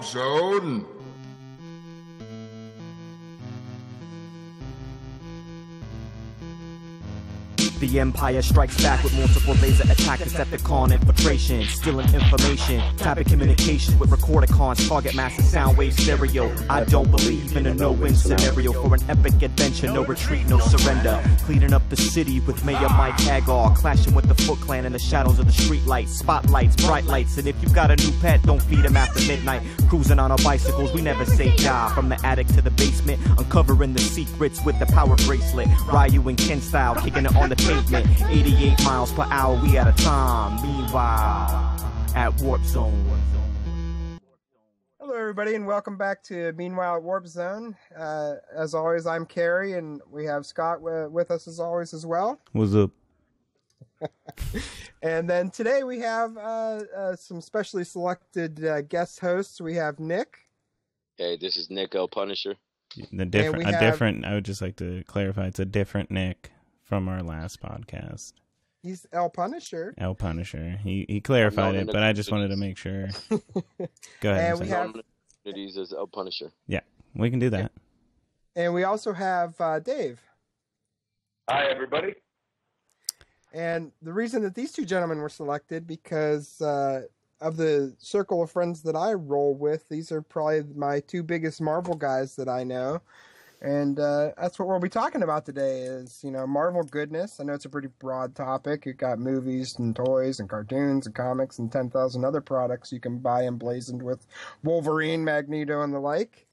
Zone. The Empire strikes back with multiple laser attack, Decepticon infiltration, stealing information, tapping communication with Recordicons, target massive sound wave stereo. I don't believe in a no-win scenario for an epic adventure, no retreat, no surrender. Cleaning up the city with Mayor Mike Hagar, clashing with the Foot Clan in the shadows of the streetlights, spotlights, bright lights, and if you got a new pet, don't feed him after midnight. Cruising on our bicycles, we never say die. From the attic to the basement, uncovering the secrets with the power bracelet. Ryu and Ken style, kicking it on the pavement. 88 miles per hour, we at a time. Meanwhile, at Warp Zone. Hello, everybody, and welcome back to Meanwhile at Warp Zone. As always, I'm Carrie, and we have Scott with us as always as well. What's up? And then today we have some specially selected guest hosts. We have Nick. Hey, this is Nick El Punisher. I would just like to clarify, it's a different Nick from our last podcast. He's El Punisher. El Punisher. He clarified it, but I just wanted to make sure. Go ahead. And we have communities as El Punisher. Yeah, we can do that. And we also have Dave. Hi, everybody. And the reason that these two gentlemen were selected because of the circle of friends that I roll with, these are probably my two biggest Marvel guys that I know. And that's what we'll be talking about today is, Marvel goodness. I know it's a pretty broad topic. You've got movies and toys and cartoons and comics and 10,000 other products you can buy emblazoned with Wolverine, Magneto, and the like.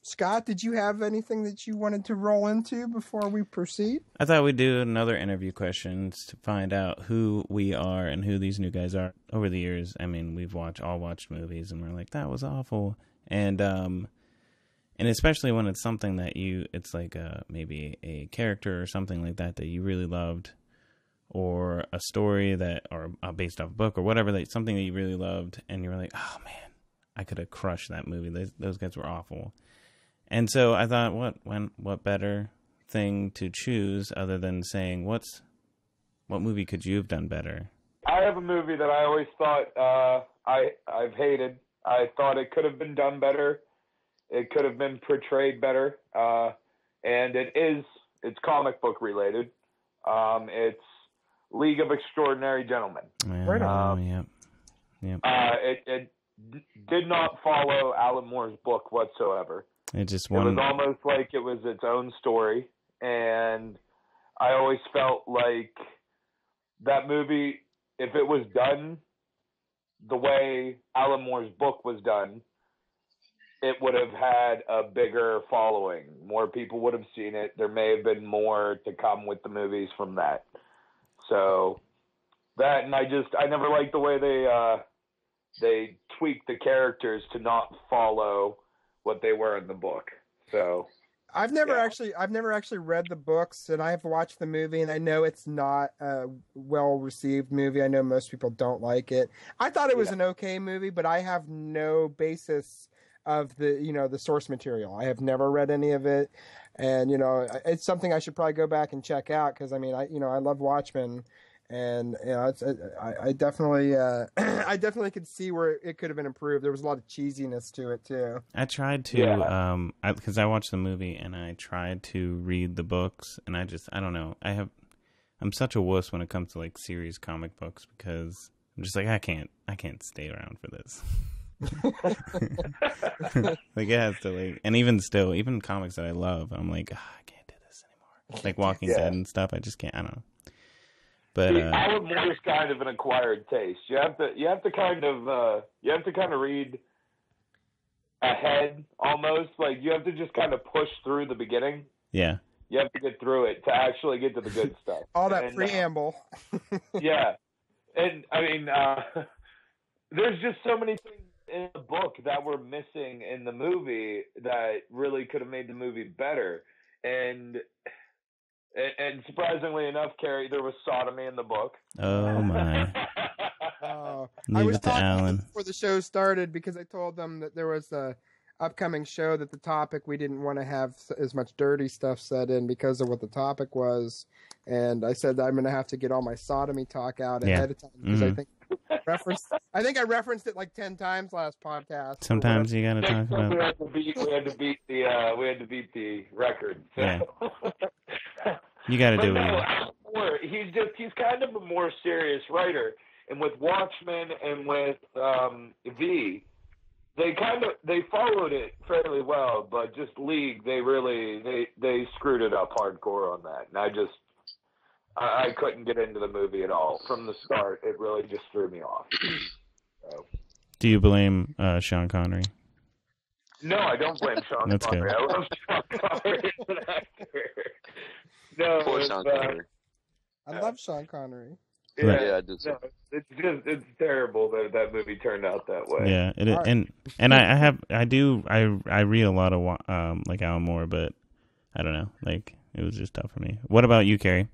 Scott, did you have anything that you wanted to roll into before we proceed? I thought we'd do another interview questions to find out who we are and who these new guys are. Over the years, I mean, we've all watched movies, and we're like, that was awful. And especially when it's something that it's like maybe a character or something like that you really loved, or a story or based off a book or whatever, something that you really loved, and you were like, oh man, I could have crushed that movie. Those guys were awful. And so I thought, what better thing to choose other than saying, what movie could you have done better? I have a movie that I always thought I've hated. I thought it could have been done better. It could have been portrayed better, and it's comic book related. It's League of Extraordinary Gentlemen. It did not follow Alan Moore's book whatsoever. It was almost like it was its own story, and I always felt like that movie, if it was done the way Alan Moore's book was done, it would have had a bigger following. More people would have seen it. There may have been more to come with the movies from that. So that, and I never liked the way they tweaked the characters to not follow what they were in the book. So I've never actually read the books, and I have watched the movie, and I know it's not a well-received movie. I know most people don't like it. I thought it was an okay movie, but I have no basis of the source material. I have never read any of it, and it's something I should probably go back and check out because I love Watchmen, and I definitely I definitely could see where it could have been improved. There was a lot of cheesiness to it too. I tried to because I watched the movie and I tried to read the books, and I don't know. I'm such a wuss when it comes to like series comic books because I'm just like I can't stay around for this. Like it has to and even comics that I love, I'm like, I can't do this anymore. Like Walking Dead and stuff, I just can't. I don't know. But Alan Moore is kind of an acquired taste. You have to kind of read ahead almost. Like you have to just kind of push through the beginning. Yeah. You have to get through it to actually get to the good stuff. All that preamble. Yeah, and I mean, there's just so many things in the book that were missing in the movie that really could have made the movie better. And surprisingly enough, Carrie, there was sodomy in the book. Oh my! I was it to talking Alan before the show started because I told them that there was a upcoming show that the topic we didn't want to have as much dirty stuff said in because of what the topic was, and I said that I'm going to have to get all my sodomy talk out ahead of time because I think I think I referenced it like 10 times last podcast. Sometimes you gotta talk We about. had to beat the record. So. Yeah. You gotta But do no, it. Alan Moore, he's kind of a more serious writer, and with Watchmen and with V, they followed it fairly well, but just League, they screwed it up hardcore on that, and I couldn't get into the movie at all from the start. It really just threw me off. So. Do you blame Sean Connery? No, I don't blame Sean That's Connery. good. I love Sean Connery as an actor. No, Poor Sean Connery. I love Sean Connery. Yeah, I did. No, it's terrible that movie turned out that way. Yeah, All right. and I read a lot of like Alan Moore, but I don't know, like it was just tough for me. What about you, Carrie?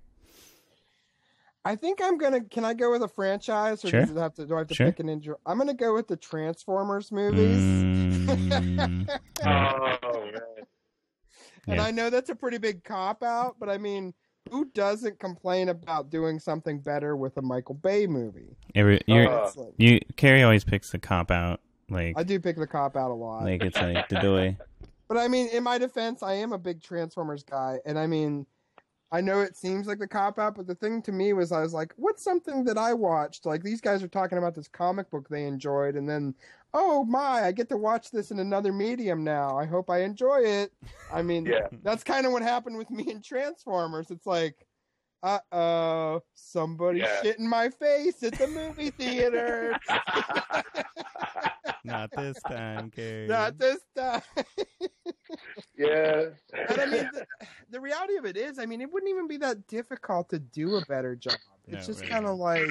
I think can I go with a franchise or Sure. do I have to Sure. pick an intro? I'm going to go with the Transformers movies. Mm, yeah. Oh man. And Yeah. I know that's a pretty big cop-out, but I mean, who doesn't complain about doing something better with a Michael Bay movie? Uh, Carrie always picks the cop out, like I do pick the cop-out a lot. it's like the doy. But I mean, in my defense, I am a big Transformers guy, and I mean, I know it seems like the cop-out, but the thing to me was I was like, what's something that I watched? Like, these guys are talking about this comic book they enjoyed, and then, oh my, I get to watch this in another medium now. I hope I enjoy it. I mean, Yeah. that's kind of what happened with me in Transformers. It's like, uh-oh, somebody Yeah. shit in my face at the movie theater. Not this time, Carrie. Not this time. Yeah. And I mean, the reality of it is, I mean, it wouldn't even be that difficult to do a better job. It's No, just really kind of not. like,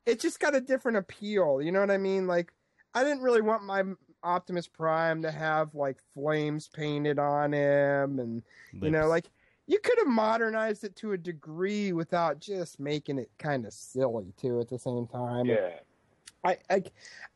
it just got a different appeal. You know what I mean? Like, I didn't really want my Optimus Prime to have like flames painted on him, and you know, Lips. like you could have modernized it to a degree without just making it kind of silly too. At the same time, Yeah.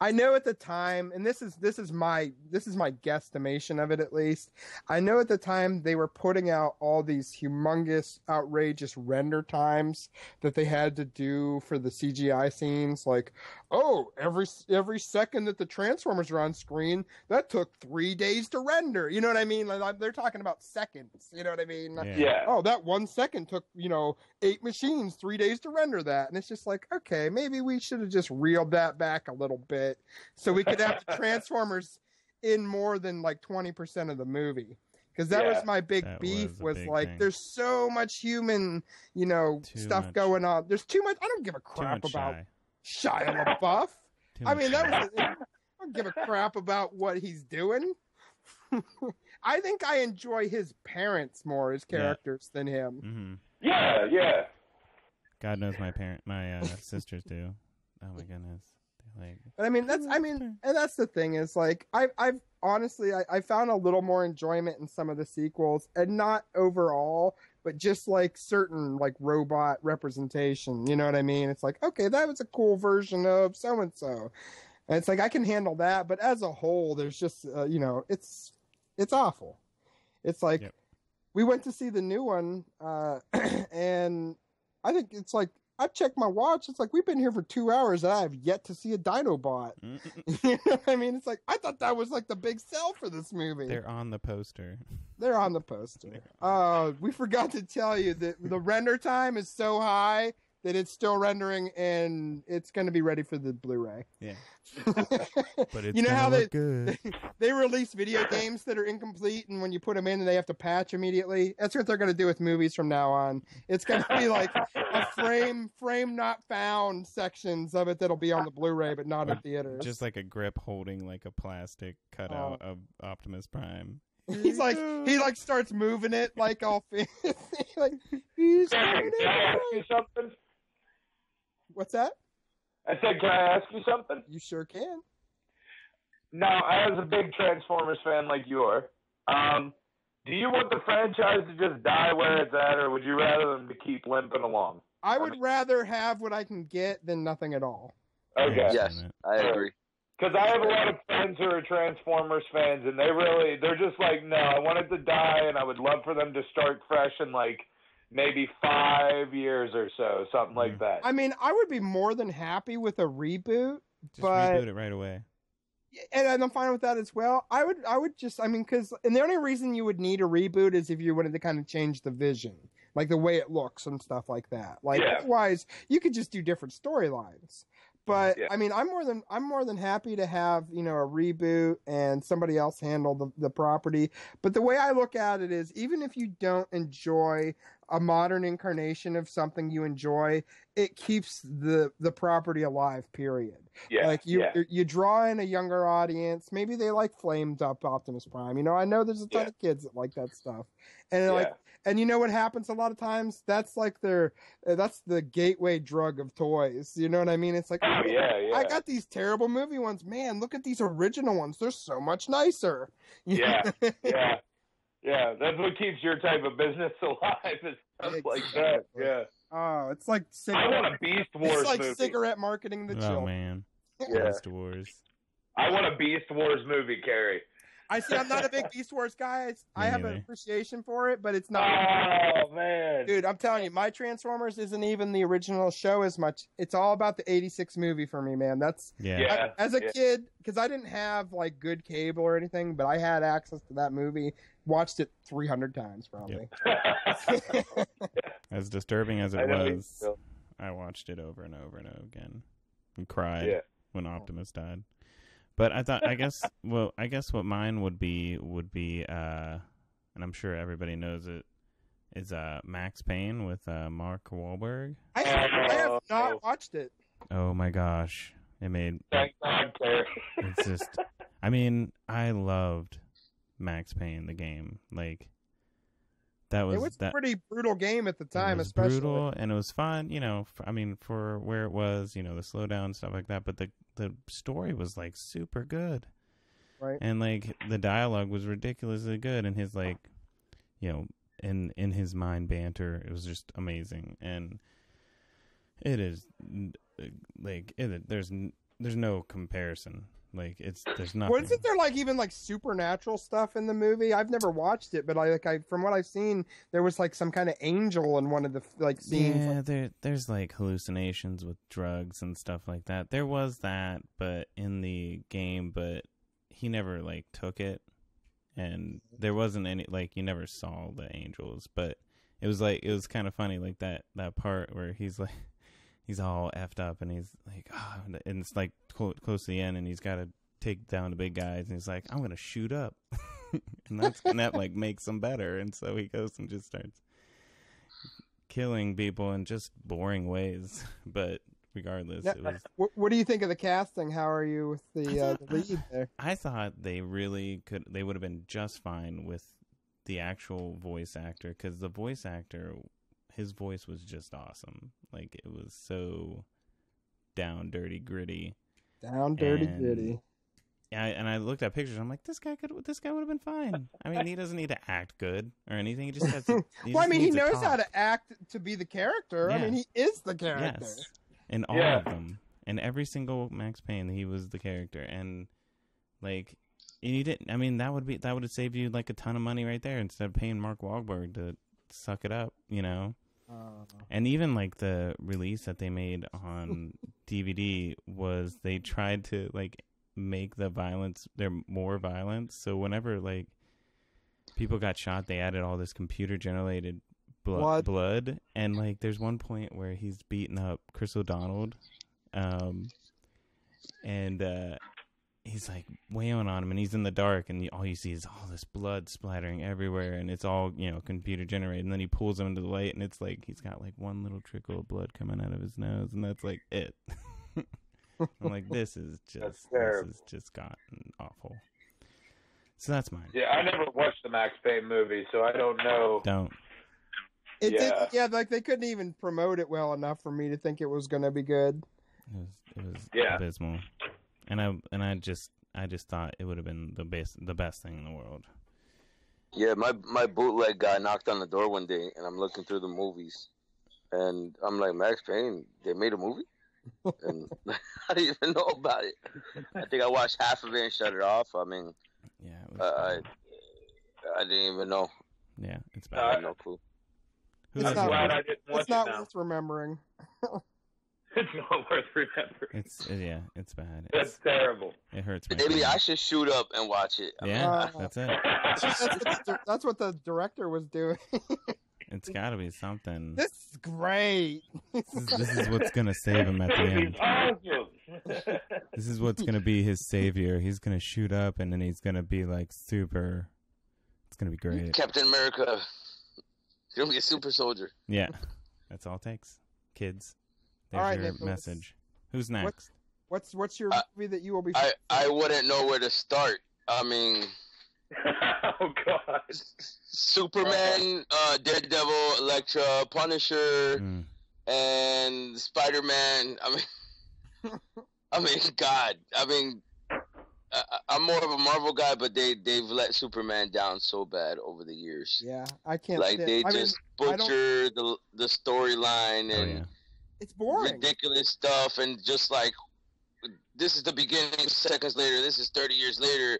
I know at the time, and this is my guesstimation of it at least. I know at the time they were putting out all these humongous, outrageous render times that they had to do for the CGI scenes. Like, oh, every second that the Transformers are on screen, that took 3 days to render. You know what I mean? Like, they're talking about seconds. You know what I mean? Yeah. Oh, that 1 second took, 8 machines, 3 days to render that. And it's just like, okay, maybe we should have just reeled that back a little bit so we could have the Transformers in more than like 20% of the movie. Because that was my big That beef was a big like, thing. there's so much human, Too stuff much. going on. There's too much. I don't give a Too crap much about shy. Shia LaBeouf. Too I much mean, shy. I don't give a crap about what he's doing. I think I enjoy his parents more as characters than him. Mm-hmm. Yeah. God knows my sisters do. Oh my goodness. They're like, But I mean, and that's the thing is like, I've honestly, I found a little more enjoyment in some of the sequels, and not overall, but just like certain like robot representation. You know what I mean? It's like, okay, that was a cool version of so and so, and it's like I can handle that. But as a whole, there's just it's awful. It's like Yep. we went to see the new one, and I think it's like. I've checked my watch. It's like we've been here for 2 hours and I have yet to see a Dinobot. You know what I mean? It's like I thought that was like the big sell for this movie. they're on the poster. They're on the poster. We forgot to tell you that the render time is so high that it's still rendering and it's going to be ready for the Blu-ray. Yeah. But it's You know how gonna look good. They release video games that are incomplete, and when you put them in, they have to patch immediately. That's what they're going to do with movies from now on. It's going to be like a frame not found sections of it that'll be on the Blu-ray, but not in theaters. Just like a grip holding like a plastic cutout of Optimus Prime. He's like he starts moving it like all fancy. Like he's Can moving I ask it. you something? What's that? I said, can I ask you something? You sure can. Now, as a big Transformers fan like you are, do you want the franchise to just die where it's at, or would you rather them to keep limping along? I would rather have what I can get than nothing at all. Okay. Yes, I agree. Because I have a lot of friends who are Transformers fans, and they're just like, no, I want it to die, and I would love for them to start fresh and like maybe 5 years or so, something like that. I mean, I would be more than happy with a reboot, Just but reboot it right away. and I'm fine with that as well. I would just, I mean, and the only reason you would need a reboot is if you wanted to kind of change the vision, like the way it looks and stuff like that. Like otherwise, you could just do different storylines. But I mean, I'm more than happy to have, you know, a reboot and somebody else handle the property. But the way I look at it is, even if you don't enjoy a modern incarnation of something you enjoy, it keeps the property alive. Period. Yeah. Like you draw in a younger audience. Maybe they like flamed up Optimus Prime. You know, I know there's a ton of kids that like that stuff, and like. And you know what happens a lot of times? That's like that's the gateway drug of toys. You know what I mean? It's like, I got these terrible movie ones. Man, look at these original ones. They're so much nicer. Yeah. That's what keeps your type of business alive. Is stuff like that. Yeah. Oh, it's like I want a Beast Wars It's like movie. cigarette marketing the children. Oh man, Beast Wars. I want a Beast Wars movie, Carrie. I see. I'm not a big Beast Wars guy. I have an appreciation for it, but it's not. Oh man, dude! I'm telling you, my Transformers isn't even the original show as much. It's all about the '86 movie for me, man. That's as a kid, because I didn't have like good cable or anything, but I had access to that movie. Watched it 300 times probably. Yep. As disturbing as it was, I watched it over and over and over again and cried when Optimus died. But I guess what mine would be, and I'm sure everybody knows it, is Max Payne with Mark Wahlberg. I have not watched it. Oh my gosh, it's just, I mean, I loved Max Payne the game. Like it was a pretty brutal game at the time, it was especially brutal, and it was fun. You know, for where it was, you know, the slowdown and stuff like that. But the story was like super good, right? And like the dialogue was ridiculously good, and his like, you know, in his mind banter, it was just amazing. And it is like there's no comparison. Like there's nothing. Wasn't there like even like supernatural stuff in the movie? I've never watched it, but from what I've seen, there was like some kind of angel in one of the like scenes. Yeah, there's like hallucinations with drugs and stuff like that. There was that, but in the game, but he never like took it, and there wasn't any like you never saw the angels, but it was kind of funny like that part where he's like. He's all effed up, and he's like, and it's like close to the end, and he's got to take down the big guys, and he's like, I'm gonna shoot up, and that like makes him better, and so he goes and just starts killing people in just boring ways. But regardless, it was. What do you think of the casting? How are you with the lead there? I thought they really could. They would have been just fine with the actual voice actor, because the voice actor. His voice was just awesome. Like, it was so down, dirty, gritty. Down, dirty, gritty. And I looked at pictures. I'm like, this guy would have been fine. I mean, he doesn't need to act good or anything. He just has to. Well, I mean, he knows how to act to be the character. Yeah. I mean, he is the character. Yes. In all of them, in every single Max Payne, he was the character. And like, and you didn't. I mean, that would have saved you like a ton of money right there instead of paying Mark Wahlberg to suck it up, you know. And even like the release that they made on DVD was they tried to like make the violence there more violence. So whenever like people got shot, they added all this computer generated blood. And like there's one point where he's beating up Chris O'Donnell, and he's like wailing on him, and he's in the dark, and all you see is all this blood splattering everywhere, and it's all, you know, computer generated. And then he pulls him into the light, and it's like he's got like one little trickle of blood coming out of his nose, and that's like it. I'm like, this has just gotten awful. So that's mine. Yeah, I never watched the Max Payne movie, so I don't know. Don't. Like they couldn't even promote it well enough for me to think it was going to be good. It was abysmal. And I just thought it would have been the best thing in the world. Yeah, my bootleg guy knocked on the door one day, and I'm looking through the movies, and I'm like, Max Payne, they made a movie, and I didn't even know about it. I think I watched half of it and shut it off. I mean, yeah, it was I didn't even know. Yeah, it's bad. I had no clue. Who It's is not it? glad I didn't watch It's not it now. worth remembering. It's not worth remembering. It's bad. That's terrible. It hurts my Maybe feelings. I should shoot up and watch it. Yeah, that's it. That's what the director was doing. It's got to be something. This is great. This is what's gonna save him at the end. Awesome. This is what's gonna be his savior. He's gonna shoot up, and then he's gonna be like super. It's gonna be great. Captain America. He's gonna be a super soldier. Yeah, that's all it takes. Kids, there's All right, your Nicholas. message. Who's next? What's your movie that you will be? I wouldn't know where to start. I mean, Oh God. Superman, Daredevil, Elektra, Punisher, Mm. and Spider-Man. I mean, God. I mean, I'm more of a Marvel guy, but they've let Superman down so bad over the years. Yeah, I can't. Like they I mean, just I don't- butcher the storyline Oh and yeah. It's boring. ridiculous stuff, and just like this is the beginning. Seconds later, this is 30 years later.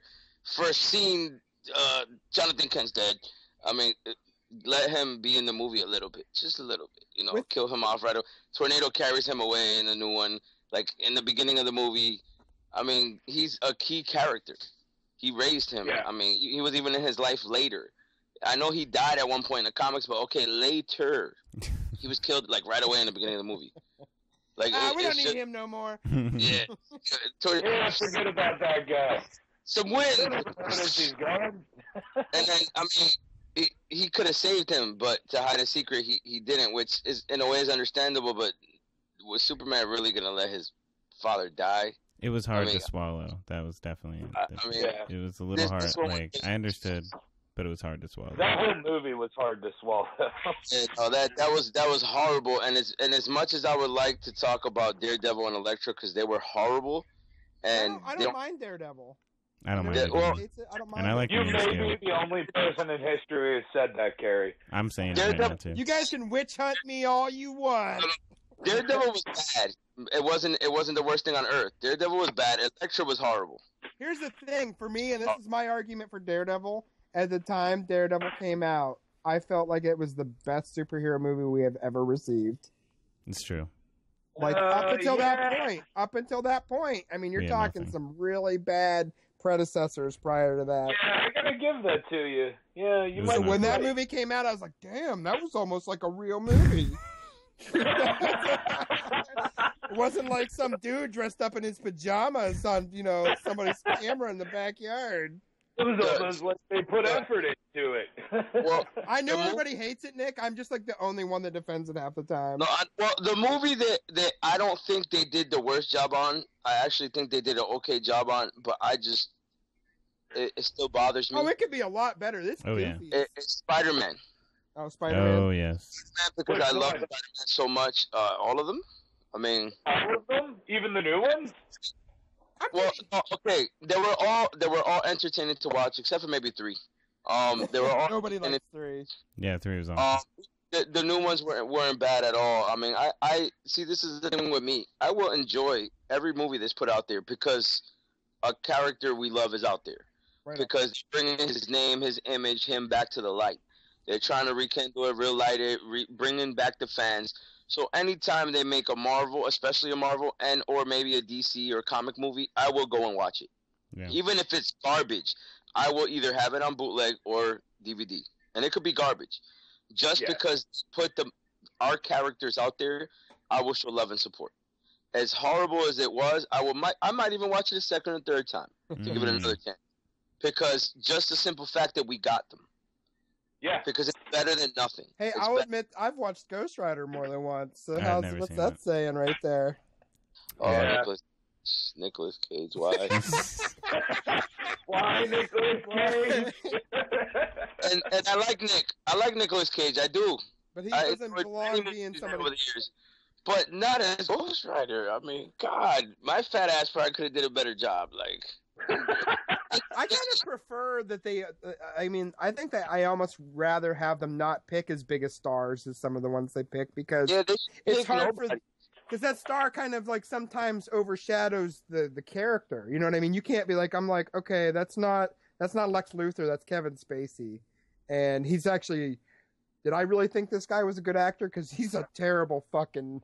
First scene, Jonathan Kent's dead. I mean, let him be in the movie a little bit, just a little bit. You know, With- kill him off right away. Tornado carries him away in the new one. Like in the beginning of the movie, I mean, he's a key character. He raised him. Yeah. I mean, he was even in his life later. I know he died at one point in the comics, but okay, later. He was killed like right away in the beginning of the movie. Like we don't it's need just- him no more. Yeah. Yeah, forget about that guy. Some win. He's gone. And then I mean, he could have saved him, but to hide a secret, he didn't, which is in a way is understandable. But was Superman really gonna let his father die? It was hard I mean, to swallow. That was definitely. I mean, Yeah. It was a little This hard. one- Like I understood, but it was hard to swallow. That whole movie was hard to swallow. that was horrible. And as much as I would like to talk about Daredevil and Elektra because they were horrible, and I they don't mind Daredevil. I don't mind. Yeah, it well- either. I don't mind. And I like You Man may Scale. be the only person in history who said that, Carrie. I'm saying it right now too. You guys can witch hunt me all you want. Daredevil was bad. It wasn't the worst thing on earth. Daredevil was bad. Elektra was horrible. Here's the thing for me, and this is my argument for Daredevil. At the time Daredevil came out, I felt like it was the best superhero movie we have ever received. It's true. Like up until that yeah. point. Up until that point. I mean, you're Yeah, talking nothing. some really bad predecessors prior to that. Yeah, I gotta give that to you. Yeah, you It was might. So not when that right. movie came out, I was like, damn, that was almost like a real movie. It wasn't like some dude dressed up in his pajamas on, somebody's camera in the backyard. It was almost like they put effort into it. Well, I know The mo- everybody hates it, Nick. I'm just like the only one that defends it half the time. no, the movie that I don't think they did the worst job on. I actually think they did an okay job on, but it still bothers me. Oh, it could be a lot better. This Oh, yeah. goofy. It's Spider-Man. Oh, Spider-Man. Oh yes. Because Which I love one? Spider-Man so much. All of them. I mean, All of them, even the new ones. well, no, okay, they were all entertaining to watch except for maybe 3. They were all Nobody and likes 3. Yeah, 3 was awesome. the new ones weren't bad at all. I mean, I see. This is the thing with me. I will enjoy every movie that's put out there because a character we love is out there. Right. Because bringing his name, his image, him back to the light. They're trying to rekindle it, relight it, bringing back the fans. So anytime they make a Marvel, especially a Marvel and or maybe a DC or comic movie, I will go and watch it. Yeah. Even if it's garbage, I will either have it on bootleg or DVD, and it could be garbage. Just Yeah. because put our characters out there, I will show love and support. As horrible as it was, I might even watch it a second or third time to give it Mm. another chance. Because just the simple fact that we got them, Yeah. because it's better than nothing. Hey, It's I'll better. admit I've watched Ghost Rider more than once. So I've never what's seen that that. saying right there? Oh, Yeah. Nicolas Cage, why? Why Nicolas Cage? and I like Nick. I like Nicolas Cage. I do. But he I doesn't enjoyed belong many being movies somebody. over the years, but not as Ghost Rider. I mean, God, my fat ass probably could have did a better job. Like, I kind of prefer that they. I mean, I think that I almost rather have them not pick as big as stars as some of the ones they pick because yeah, they it's pick hard nobody. because that star kind of like sometimes overshadows the character. You know what I mean? You can't be like, I'm like, okay, that's not Lex Luthor, that's Kevin Spacey, and he's actually did I really think this guy was a good actor? Because he's a terrible fucking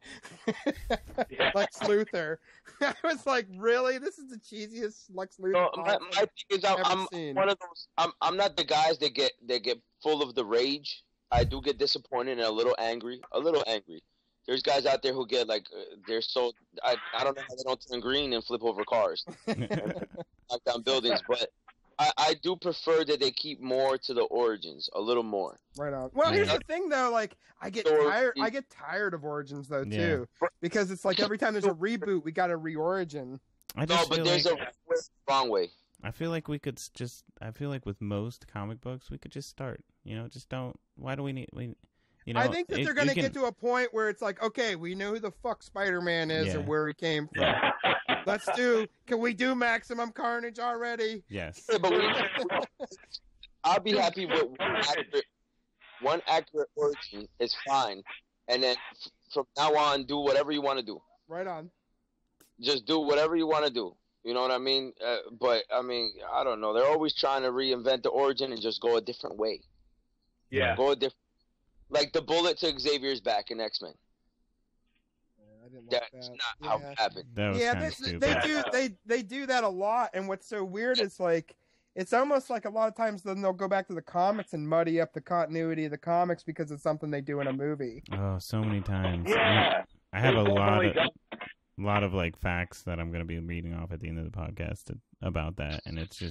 Lex Luthor. I was like, really? This is the cheesiest Lex Luthor. No, my thing is, I'm seen. one of those. I'm not the guys that get full of the rage. I do get disappointed and a little angry. There's guys out there who get like they're so I don't know how they don't turn green and flip over cars, knock down buildings. But I do prefer that they keep more to the origins, a little more. Right on. Well, here's the thing though, like I get tired of Origins though too, because it's like every time there's a reboot, we got a reorigin. No, but there's a wrong way. I feel like we could just. I feel like with most comic books, we could just start. You know, just don't. Why do we need? You know, I think that they're going to get to a point where it's like, okay, we know who the fuck Spider-Man is and where he came from. Can we do Maximum Carnage already? Yes. Yeah, but I'll be happy with one accurate origin is fine, and then from now on, do whatever you want to do. Right on. Just do whatever you want to do. You know what I mean? But I mean, I don't know. They're always trying to reinvent the origin and just go a different way. Yeah. Go a different. Like the bullet to Xavier's back in X-Men. I didn't That's not how it happened. That was kind of stupid. They do that a lot, and what's so weird is like it's almost like a lot of times then they'll go back to the comics and muddy up the continuity of the comics because it's something they do in a movie. Oh, so many times. Yeah. I have a lot of like facts that I'm going to be reading off at the end of the podcast about that, and it's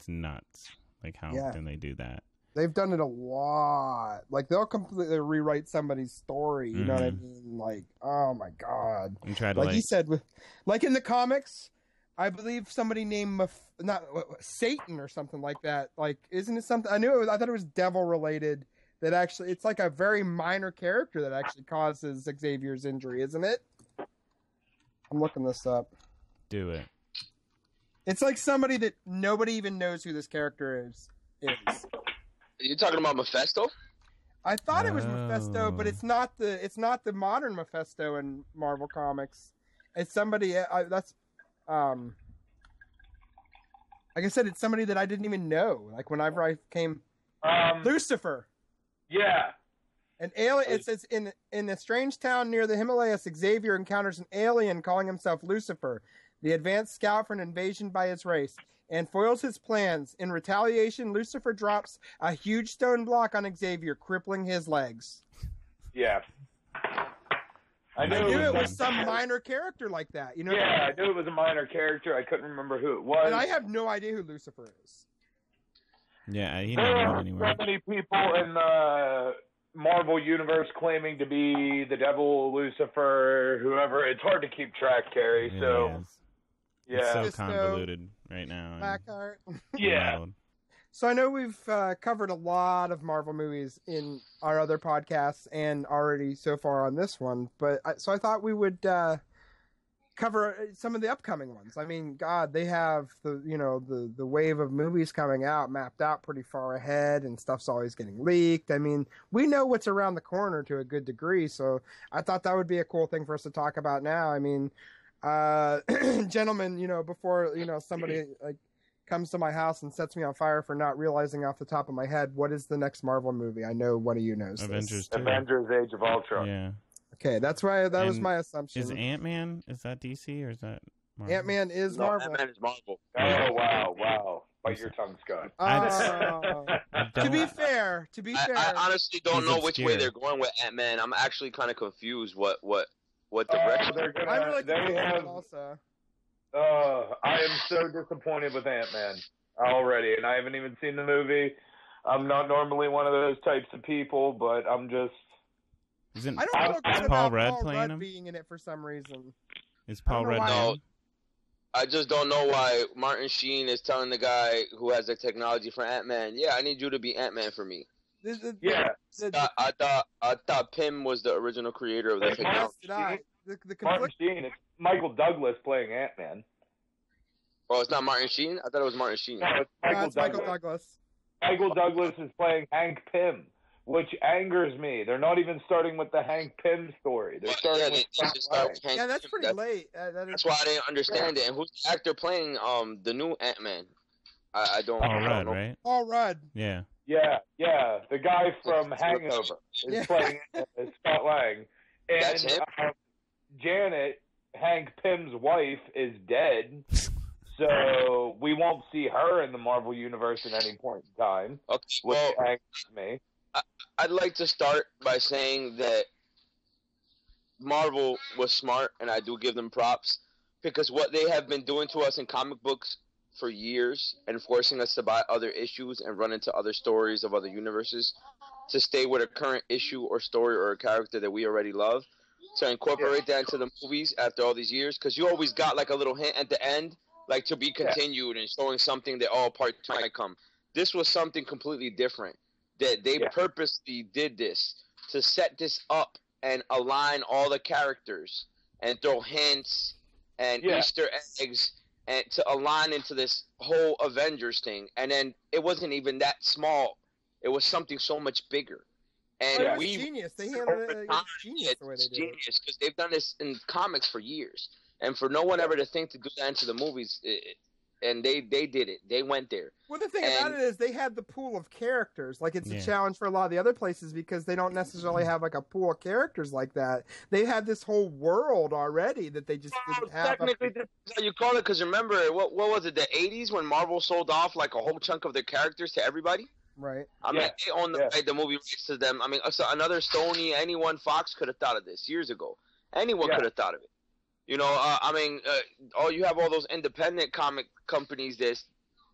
nuts. Like how often they do that. They've done it a lot. Like they'll completely rewrite somebody's story. You know what I mean? Like, oh my god! And try to like he said, like in the comics, I believe somebody named Satan or something like that. Like, isn't it something? I thought it was devil related. That actually, it's like a very minor character that actually causes Xavier's injury, isn't it? I'm looking this up. Do it. It's like somebody that nobody even knows who this character is. You're talking about Mephisto? I thought it was Mephisto, but it's not the modern Mephisto in Marvel Comics. It's somebody that's like I said, it's somebody that I didn't even know. Like whenever I came, Lucifer. Yeah. An alien. It says in a strange town near the Himalayas, Xavier encounters an alien calling himself Lucifer, the advanced scout for an invasion by his race, and foils his plans. In retaliation, Lucifer drops a huge stone block on Xavier, crippling his legs. Yeah. I knew it was some minor character like that. You know? Yeah, I knew it was a minor character. I couldn't remember who it was. And I have no idea who Lucifer is. Yeah, he there didn't go are anywhere. so many people in the Marvel Universe claiming to be the devil, Lucifer, whoever. It's hard to keep track, Carrie. It So, is. yeah. It's so convoluted right now. Blackheart. Yeah. Wild. So I know we've covered a lot of Marvel movies in our other podcasts and already so far on this one, but so I thought we would cover some of the upcoming ones. I mean, God, they have the wave of movies coming out mapped out pretty far ahead, and stuff's always getting leaked. I mean, we know what's around the corner to a good degree, so I thought that would be a cool thing for us to talk about now. I mean, gentlemen, before somebody like comes to my house and sets me on fire for not realizing off the top of my head what is the next Marvel movie. I know one of you knows. Avengers 2. Avengers Age of Ultron. Yeah. Okay, that's why that was my assumption. Is Ant-Man, is that DC or is that Marvel? Ant-Man is Marvel. Ant-Man is Marvel. Oh, wow. Bite your tongue, Scott. To be fair, I honestly don't He's know which way obscure. they're going with Ant-Man. I'm actually kind of confused what direction. I'm really they confused have. also. I am so disappointed with Ant-Man already, and I haven't even seen the movie. I'm not normally one of those types of people, but I'm just. Isn't, I don't feel is good Paul about Rudd Paul playing Rudd him? being in it for some reason. Is Paul I don't know Rudd why. there? No. I just don't know why Martin Sheen is telling the guy who has the technology for Ant-Man, yeah, I need you to be Ant-Man for me. Yeah. I thought Pym was the original creator of the Yes, technology. did I. The Martin conflict. Sheen. It's Michael Douglas playing Ant-Man. Oh, it's not Martin Sheen? I thought it was Martin Sheen. No, it's No, Michael it's Douglas. Michael Douglas. Michael Douglas is playing Hank Pym, which angers me. They're not even starting with the Hank Pym story. They're starting Yeah, with they Scott should start Lang. with Hank Yeah, that's Pym. pretty late. That's why I didn't understand it. And who's the actor playing the new Ant-Man? I don't Paul I don't Rudd, know. right? Paul Rudd. Yeah. Yeah, the guy from Hangover is Yeah. playing Scott Lang, That's and him? Janet, Hank Pym's wife, is dead, so we won't see her in the Marvel universe at any point in time, Okay, which well, angers me. I'd like to start by saying that Marvel was smart, and I do give them props, because what they have been doing to us in comic books for years and forcing us to buy other issues and run into other stories of other universes to stay with a current issue or story or a character that we already love, to incorporate that into the movies after all these years, because you always got like a little hint at the end, like to be continued and showing something that all part two might come. This was something completely different, that they purposely did this to set this up and align all the characters and throw hints and Easter eggs and to align into this whole Avengers thing. And then it wasn't even that small. It was something so much bigger. And it was genius. They handled it. It was genius the way they did it. Genius, because they've done this in comics for years. And for no one ever to think to do that into the movies, and they did it. They went there. Well, the thing about it is they had the pool of characters. Like, it's a challenge for a lot of the other places because they don't necessarily have like a pool of characters like that. They had this whole world already that they just didn't have. Technically, that's how you call it, because remember, what was it, the 80s when Marvel sold off like a whole chunk of their characters to everybody? Right. I mean, they own the movie rights to them. I mean, so another Sony, anyone, Fox could have thought of this years ago. Anyone could have thought of it. You know, I mean, you have all those independent comic companies that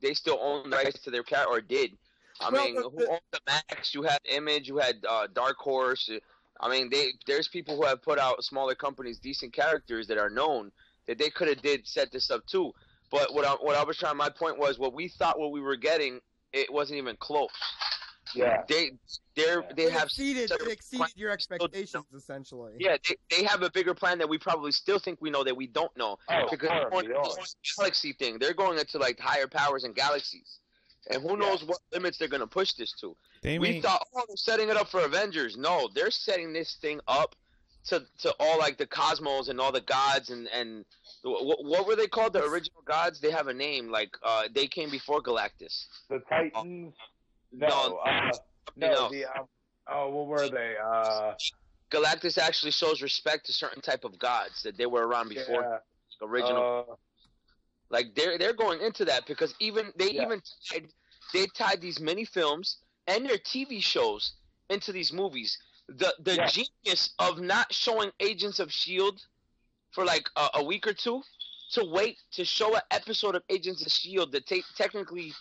they still own the rights to their character, or did. I mean, who owned the Max? You had Image, you had Dark Horse. I mean, there's people who have put out smaller companies, decent characters that are known that they could have set this up too. But what I was trying, my point was, what we thought what we were getting, it wasn't even close. Yeah. They have exceeded your expectations, essentially. Yeah, they have a bigger plan that we probably still think we know that we don't know. Because they're going into this galaxy thing. They're going into like higher powers and galaxies. And who knows what limits they're going to push this to. We thought, they're setting it up for Avengers. No, they're setting this thing up to all like the cosmos and all the gods and what were they called? The original gods? They have a name. Like they came before Galactus. The Titans. No. What were they? Galactus actually shows respect to certain type of gods that they were around before. Original. Like they're going into that because they tied these mini films and their TV shows into these movies. The genius of not showing Agents of S.H.I.E.L.D. for like a week or two to wait to show an episode of Agents of S.H.I.E.L.D. that technically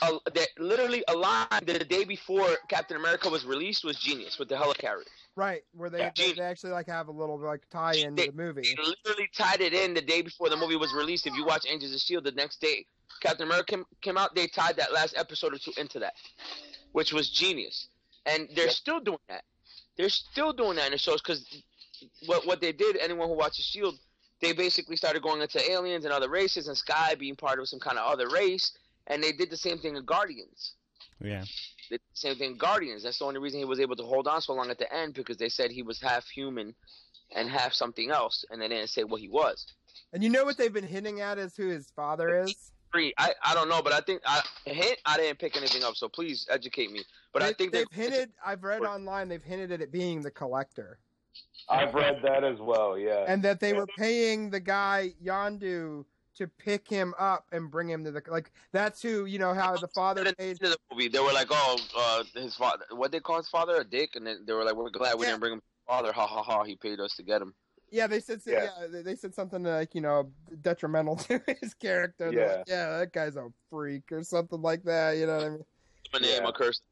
that literally aligned the day before Captain America was released was genius with the helicarrier. Right, where they actually like have a little like tie-in to the movie. They literally tied it in the day before the movie was released. If you watch Agents of S.H.I.E.L.D. the next day Captain America came out, they tied that last episode or two into that, which was genius. And they're still doing that. They're still doing that in the shows because what they did, anyone who watches S.H.I.E.L.D., they basically started going into aliens and other races and Sky being part of some kind of other race. And they did the same thing in Guardians. Yeah. They did the same thing in Guardians. That's the only reason he was able to hold on so long at the end, because they said he was half human and half something else, and they didn't say what he was. And you know what they've been hinting at is who his father is? I don't know, but I think I didn't pick anything up, so please educate me. But I think they've hinted. I've read online they've hinted at it being the Collector. I've read that as well. Yeah. And that they were paying the guy Yondu to pick him up and bring him to the that's who how the father paid to the movie. They were like, his father. What they call his father, a dick, and then they were like, we're glad we didn't bring him to the father. Ha ha ha! He paid us to get him. Yeah, they said they said something like detrimental to his character. Yeah, like, that guy's a freak or something like that. You know what I mean? A name, a curse.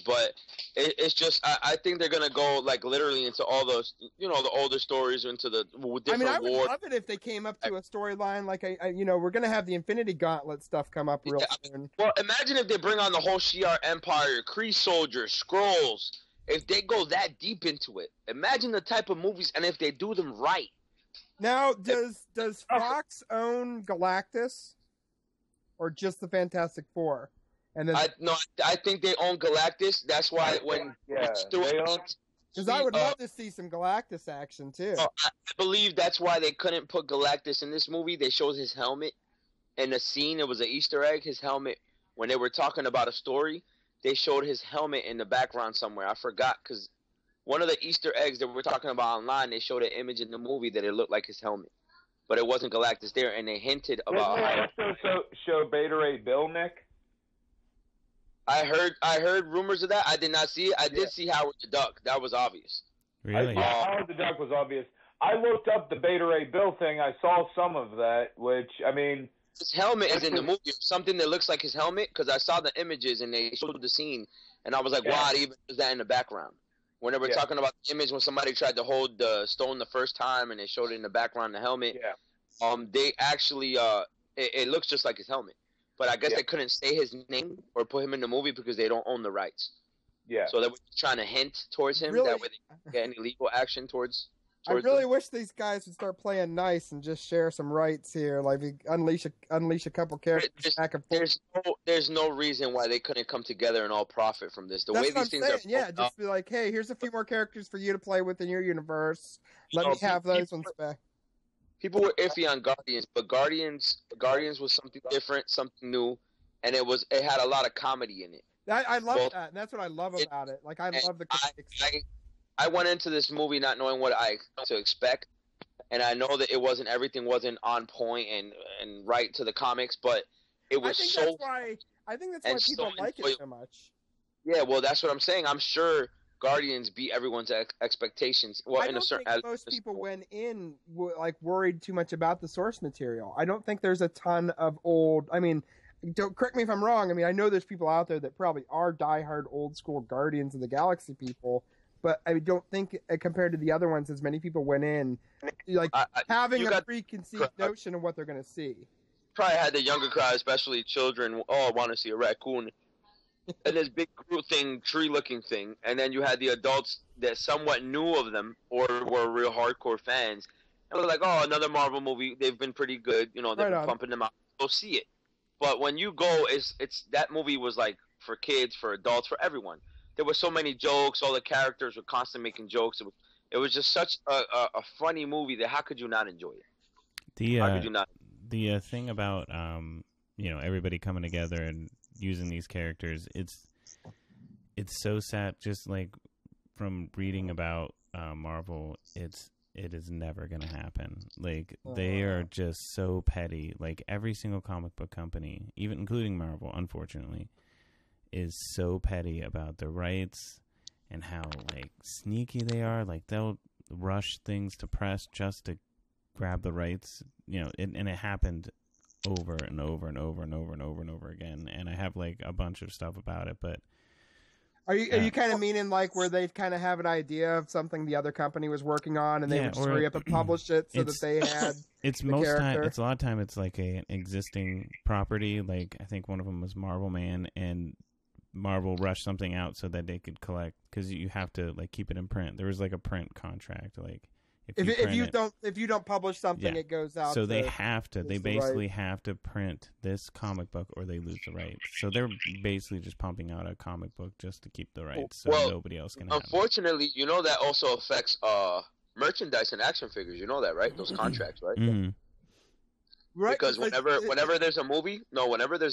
But it's just I think they're gonna go like literally into all those the older stories, into the different I would love it if they came up to a storyline like we're gonna have the Infinity Gauntlet stuff come up real soon. Well, imagine if they bring on the whole Shi'ar Empire, Kree soldiers, Skrulls. If they go that deep into it, imagine the type of movies, and if they do them right. Now, does Fox own Galactus, or just the Fantastic Four? And then I think they own Galactus. That's why because I would love to see some Galactus action too. I believe that's why they couldn't put Galactus in this movie. They showed his helmet in a scene. It was an Easter egg. His helmet, when they were talking about a story, they showed his helmet in the background somewhere. I forgot because one of the Easter eggs that we're talking about online, they showed an image in the movie that it looked like his helmet, but it wasn't Galactus there, and they hinted about. Didn't they also show Beta Ray Bill, Nick? I heard rumors of that. I did not see it. I did see Howard the Duck. That was obvious. Really? Howard the Duck was obvious. I looked up the Beta Ray Bill thing. I saw some of that, which, I mean... His helmet is in the movie. Something that looks like his helmet, because I saw the images and they showed the scene, and I was like, wow, even is that in the background? When they were talking about the image when somebody tried to hold the stone the first time and they showed it in the background, the helmet, they actually, it looks just like his helmet. But I guess they couldn't say his name or put him in the movie because they don't own the rights. Yeah. So they were trying to hint towards him. That way they didn't get any legal action towards I really wish these guys would start playing nice and just share some rights here, like unleash a couple characters back and forth. There's no reason why they couldn't come together and all profit from this. That's way these things are, just be like, hey, here's a few more characters for you to play with in your universe. Let me have those ones back. People were iffy on Guardians, but Guardians was something different, something new, and it had a lot of comedy in it. I love that. And that's what I love about it. Like I love the comedic I went into this movie not knowing what I to expect, and I know that everything wasn't on point and right to the comics, but it was I think that's why people like it so much. Yeah, well, that's what I'm saying. I'm sure Guardians beat everyone's expectations. Well, I don't think most people went in like worried too much about the source material. I don't think there's a ton of old. I mean, don't correct me if I'm wrong. I mean, I know there's people out there that probably are diehard old school Guardians of the Galaxy people. But I don't think, compared to the other ones, as many people went in, like having a preconceived notion of what they're going to see. Probably had the younger crowd, especially children. Oh, I want to see a raccoon, and this big Groot thing, tree-looking thing, and then you had the adults that somewhat knew of them or were real hardcore fans. And they're like, oh, another Marvel movie. They've been pretty good. You know, they've been pumping them out. Go see it. But when you go, it's that movie was like for kids, for adults, for everyone. There were so many jokes. All the characters were constantly making jokes. It was just such a funny movie that how could you not enjoy it? How could you not? The thing about everybody coming together and using these characters, it's so sad. Just like from reading about Marvel, it is never gonna happen. Like they are just so petty. Like every single comic book company, even including Marvel, unfortunately, is so petty about the rights and how like sneaky they are. Like they'll rush things to press just to grab the rights, and it happened over and over and over and over and over and over again. And I have like a bunch of stuff about it, but are you kind of meaning like where they kind of have an idea of something the other company was working on and they would just hurry up and publish it so that they had it's the most character? It's a lot of time it's like an existing property. Like I think one of them was Marvel Man, and Marvel rushed something out so that they could collect, because you have to like keep it in print. There was like a print contract, like if you don't publish something, it goes out. So they have to. They basically have to print this comic book, or they lose the rights. So they're basically just pumping out a comic book just to keep the rights, so nobody else can have it. Unfortunately, that also affects merchandise and action figures. You know that, right? Those contracts, right? Mm-hmm. Right. Because whenever there's a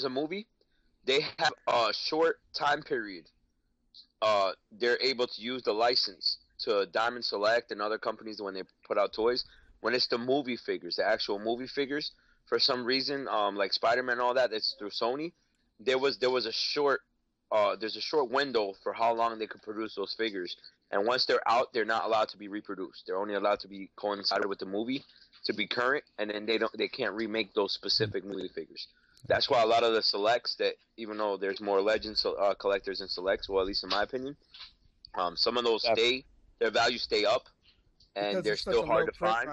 movie, they have a short time period. They're able to use the license to Diamond Select and other companies when they put out toys. When it's the movie figures, the actual movie figures, for some reason, like Spider-Man and all that, that's through Sony. There's a short window for how long they could produce those figures. And once they're out, they're not allowed to be reproduced. They're only allowed to be coincided with the movie to be current, and then they can't remake those specific movie figures. That's why a lot of the selects, that even though there's more Legends collectors than selects, well, at least in my opinion, some of those their values stay up, and because they're still hard to find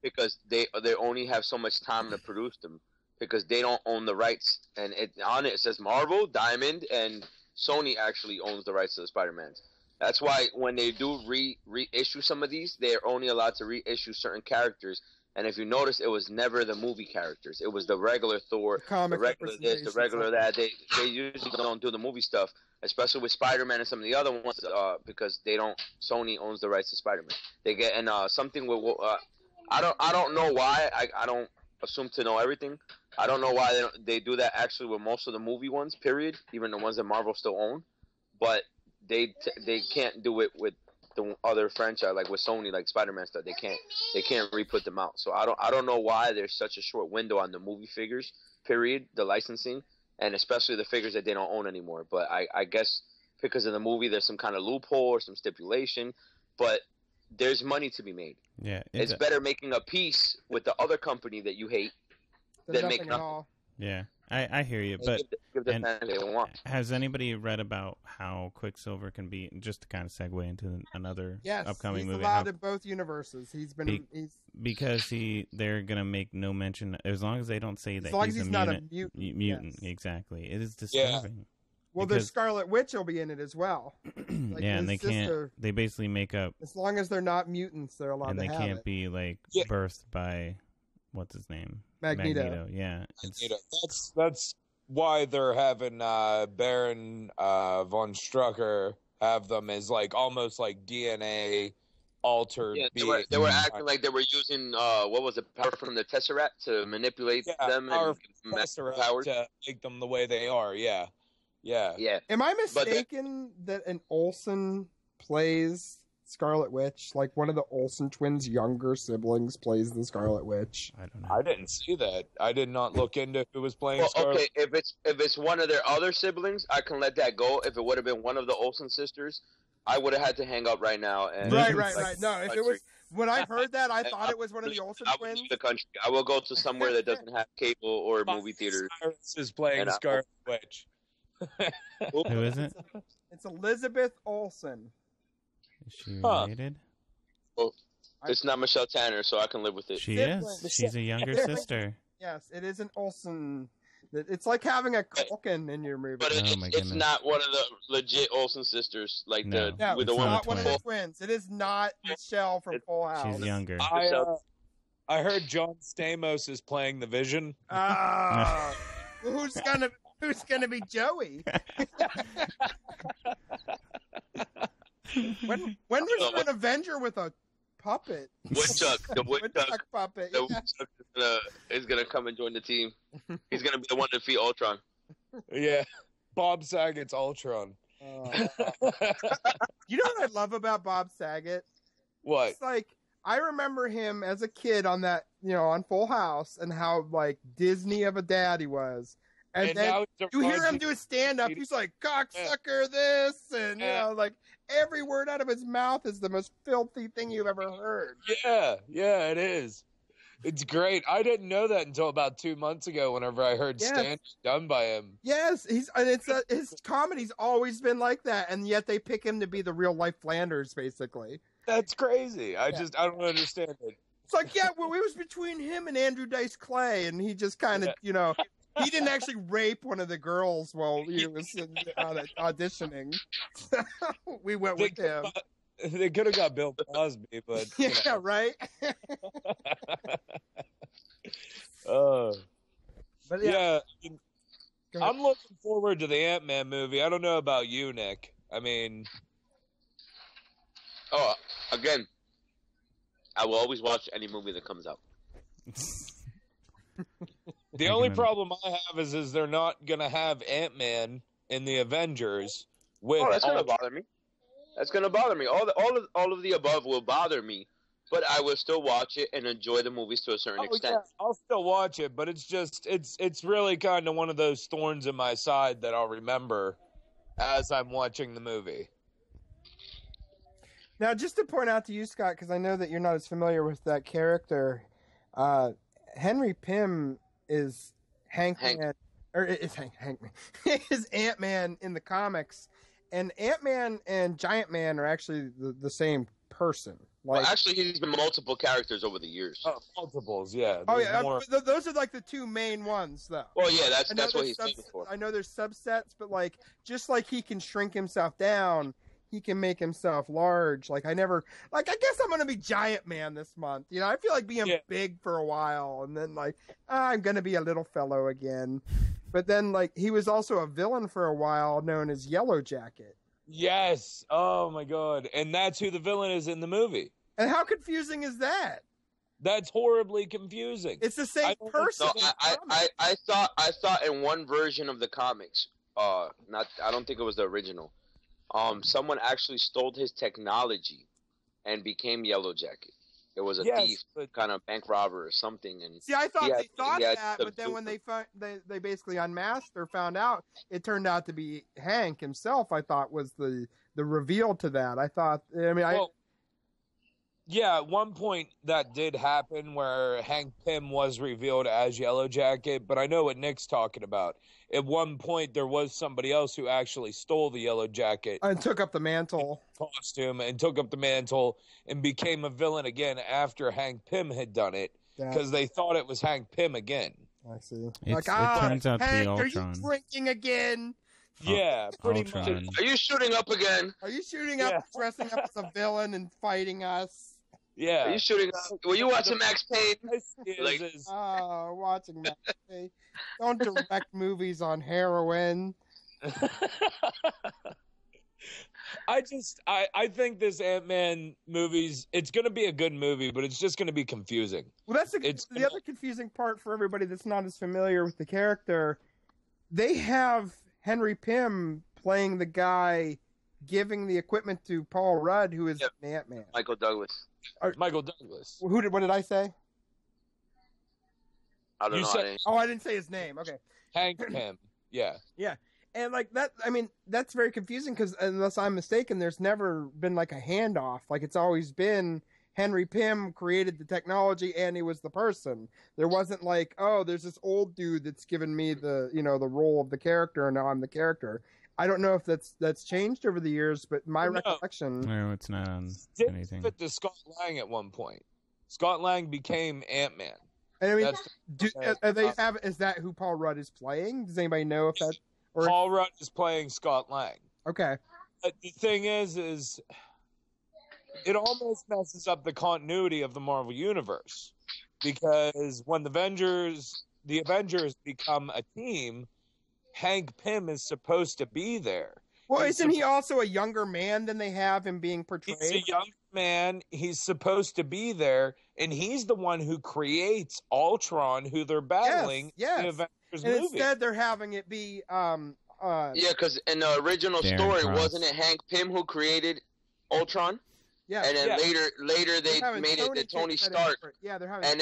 because they only have so much time to produce them, because they don't own the rights. And on it says Marvel, Diamond, and Sony actually owns the rights to the Spider-Mans. That's why when they do reissue some of these, they're only allowed to reissue certain characters. And if you notice, it was never the movie characters. It was the regular Thor, the regular this, the regular that. They usually don't do the movie stuff, especially with Spider-Man and some of the other ones, because they don't. Sony owns the rights to Spider-Man. They get something with. I don't know why. I don't assume to know everything. I don't know why they do that actually with most of the movie ones. Period. Even the ones that Marvel still own. but they can't do it with the other franchise, like with Sony, like Spider-Man stuff. They can't re-put them out. So I don't know why there's such a short window on the movie figures. Period. The licensing, and especially the figures that they don't own anymore. But I guess because of the movie, there's some kind of loophole or some stipulation. But there's money to be made. Yeah, it's better making a peace with the other company that you hate than making nothing. Yeah, I hear you, but give them they want. Has anybody read about how Quicksilver can be, just to kind of segue into another upcoming movie? He's allowed in both universes. Because they're gonna make no mention, as long as they don't say that he's not a mutant. Yes. Exactly. It is disturbing. Yeah. Well, the Scarlet Witch will be in it as well. Like yeah, and they can't. They basically make up. As long as they're not mutants, they're allowed to have it. And they can't be like birthed by what's his name? Magneto. Yeah, that's why they're having Baron von Strucker have them as like almost like DNA altered. Yeah, they were acting like they were using what was it, power from the Tesseract to manipulate them and powers to make them the way they are. Yeah. Am I mistaken that an Olsen plays Scarlet Witch? Like one of the Olsen twins' younger siblings plays the Scarlet Witch? I don't know. I didn't see that. I did not look into who was playing Scarlet. Okay, if it's one of their other siblings, I can let that go. If it would have been one of the Olsen sisters, I would have had to hang up right now. And right. No, if it was when I heard that, I thought it was one of the Olsen twins. I would leave the country. I will go to somewhere that doesn't have cable or movie theaters. Cyrus is playing Scarlet Witch. Who is it? It's Elizabeth Olsen. Is she related? Well, it's not Michelle Tanner, so I can live with it. She is. She's a younger sister. Yes, it is an Olsen. It's like having a Culkin in your movie. But it's not one of the legit Olsen sisters, like it's not one of the twins. It is not Michelle from Full House. She's younger. I heard John Stamos is playing the Vision. Who's gonna be Joey? when was an Avenger with a puppet? Woodchuck, the Woodchuck puppet. The Woodchuck is gonna come and join the team. He's gonna be the one to defeat Ultron. Yeah, Bob Saget's Ultron. You know what I love about Bob Saget? What? It's like I remember him as a kid on that, on Full House, and how like Disney of a dad he was. And then you hear him do a stand-up. He's like, cocksucker this, and, like, every word out of his mouth is the most filthy thing you've ever heard. Yeah, it is. It's great. I didn't know that until about 2 months ago whenever I heard stand done by him. Yes, his comedy's always been like that, and yet they pick him to be the real-life Flanders, basically. That's crazy. I don't understand it. It's like, it was between him and Andrew Dice Clay, and he just kind of, he didn't actually rape one of the girls while he was auditioning. We went with him. They could have got Bill Cosby, but right. But I'm looking forward to the Ant-Man movie. I don't know about you, Nick. I mean, again, I will always watch any movie that comes out. The only problem I have is they're not going to have Ant-Man in the Avengers. That's going to bother me. That's going to bother me. All of the above will bother me, but I will still watch it and enjoy the movies to a certain extent. Yeah, I'll still watch it, but it's just it's really kind of one of those thorns in my side that I'll remember as I'm watching the movie. Now, just to point out to you, Scott, because I know that you're not as familiar with that character, Henry Pym is Hank. Is Ant-Man in the comics, and Ant-Man and Giant Man are actually the same person. Well, actually, he's been multiple characters over the years. Multiples, yeah. Those are like the two main ones, though. Well, yeah, that's what he's famous for. I know there's subsets, but just like he can shrink himself down, he can make himself large. I guess I'm gonna be Giant Man this month. I feel like being big for a while, and then I'm gonna be a little fellow again. But then he was also a villain for a while, known as Yellow Jacket. Yes. Oh my God. And that's who the villain is in the movie. And how confusing is that? That's horribly confusing. It's the same person. No, I thought in one version of the comics. I don't think it was the original. someone actually stole his technology and became Yellow Jacket. It was a thief, kind of bank robber or something. And see, I thought they thought had that, but then when they basically unmasked or found out, it turned out to be Hank himself. I thought was the reveal to that. I thought, yeah, at one point that did happen where Hank Pym was revealed as Yellow Jacket, but I know what Nick's talking about. At one point, there was somebody else who actually stole the Yellow Jacket and took up the mantle costume and took up the mantle and became a villain again after Hank Pym had done it because they thought it was Hank Pym again. I see. It turns out to be Hank, Ultron. are you drinking again? Yeah, pretty Ultron. much. Are you shooting up again? Are you shooting up, dressing up as a villain and fighting us? Yeah. Are you shooting up? Were you watching Max Payne? Oh, watching Max Payne. Don't direct movies on heroin. I think this Ant-Man movie's, it's going to be a good movie, but it's just going to be confusing. Well, that's the other confusing part for everybody that's not as familiar with the character. They have Henry Pym playing the guy giving the equipment to Paul Rudd, who is Ant-Man. Michael Douglas. Michael Douglas. What did I say? I don't know. I didn't say his name. Okay. Hank Pym. Yeah. Yeah. And like that, I mean, that's very confusing because unless I'm mistaken, there's never been like a handoff. Like it's always been Henry Pym created the technology and he was the person. There wasn't like, oh, there's this old dude that's given me the, the role of the character and now I'm the character. I don't know if that's changed over the years, but my recollection. No, it's not on anything. Fit to Scott Lang at one point. Scott Lang became Ant-Man. And I mean, is that who Paul Rudd is playing? Does anybody know if that? Paul Rudd is playing Scott Lang. Okay. But the thing is it almost messes up the continuity of the Marvel Universe because when the Avengers become a team, Hank Pym is supposed to be there. Well, isn't he also a younger man than they have him being portrayed? He's a young man. He's supposed to be there, and he's the one who creates Ultron, who they're battling in the Avengers movie. Instead, they're having it be... because in the original story, wasn't it Hank Pym who created Ultron? Yeah. And then later they made it to Tony Stark. Yeah, they're having... And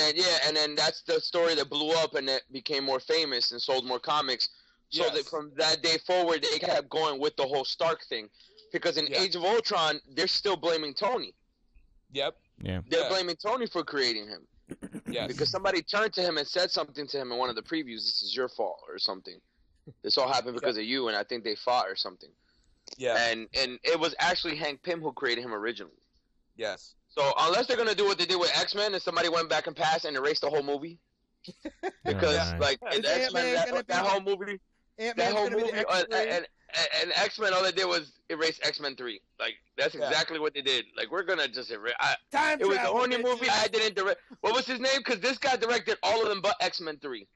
then that's the story that blew up and it became more famous and sold more comics. So that from that day forward, they kept going with the whole Stark thing. Because in Age of Ultron, they're still blaming Tony. Yep. Yeah. They're blaming Tony for creating him. Yes. Because somebody turned to him and said something to him in one of the previews. This is your fault or something. This all happened because of you, and I think they fought or something. Yeah. And it was actually Hank Pym who created him originally. Yes. So unless they're going to do what they did with X-Men and somebody went back and passed and erased the whole movie. Because, in the X-Men, that whole movie... and X-Men, all they did was erase X-Men 3. Like, that's exactly what they did. Like, we're going to just erase... It was the only movie I didn't direct... What was his name? Because this guy directed all of them but X-Men 3.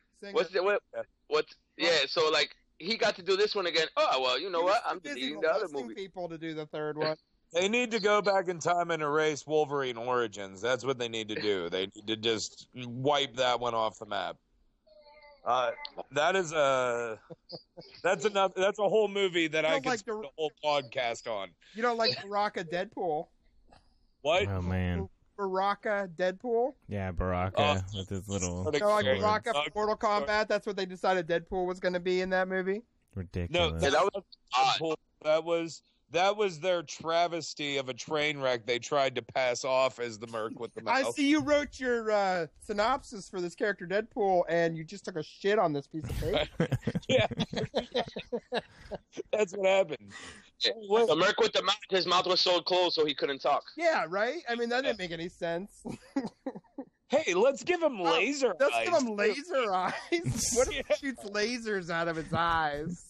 So, like, he got to do this one again. Oh, well, you know what? I'm deleting the other movie. People to do the third one. They need to go back in time and erase Wolverine Origins. That's what they need to do. They need to just wipe that one off the map. That's a whole movie that I could spend a whole podcast on. You don't like Baraka Deadpool? What? Oh man, Baraka Deadpool? Yeah, Baraka with his little. Like Baraka for Mortal Kombat. That's what they decided Deadpool was going to be in that movie. Ridiculous. No, that was their travesty of a train wreck they tried to pass off as the Merc with the mouth. I see you wrote your synopsis for this character Deadpool, and you just took a shit on this piece of paper. Yeah. That's what happened. The Merc with the mouth, his mouth was so closed so he couldn't talk. Yeah, right? I mean, that didn't make any sense. Hey, let's give him laser eyes. Let's give him laser eyes. What if he shoots lasers out of his eyes?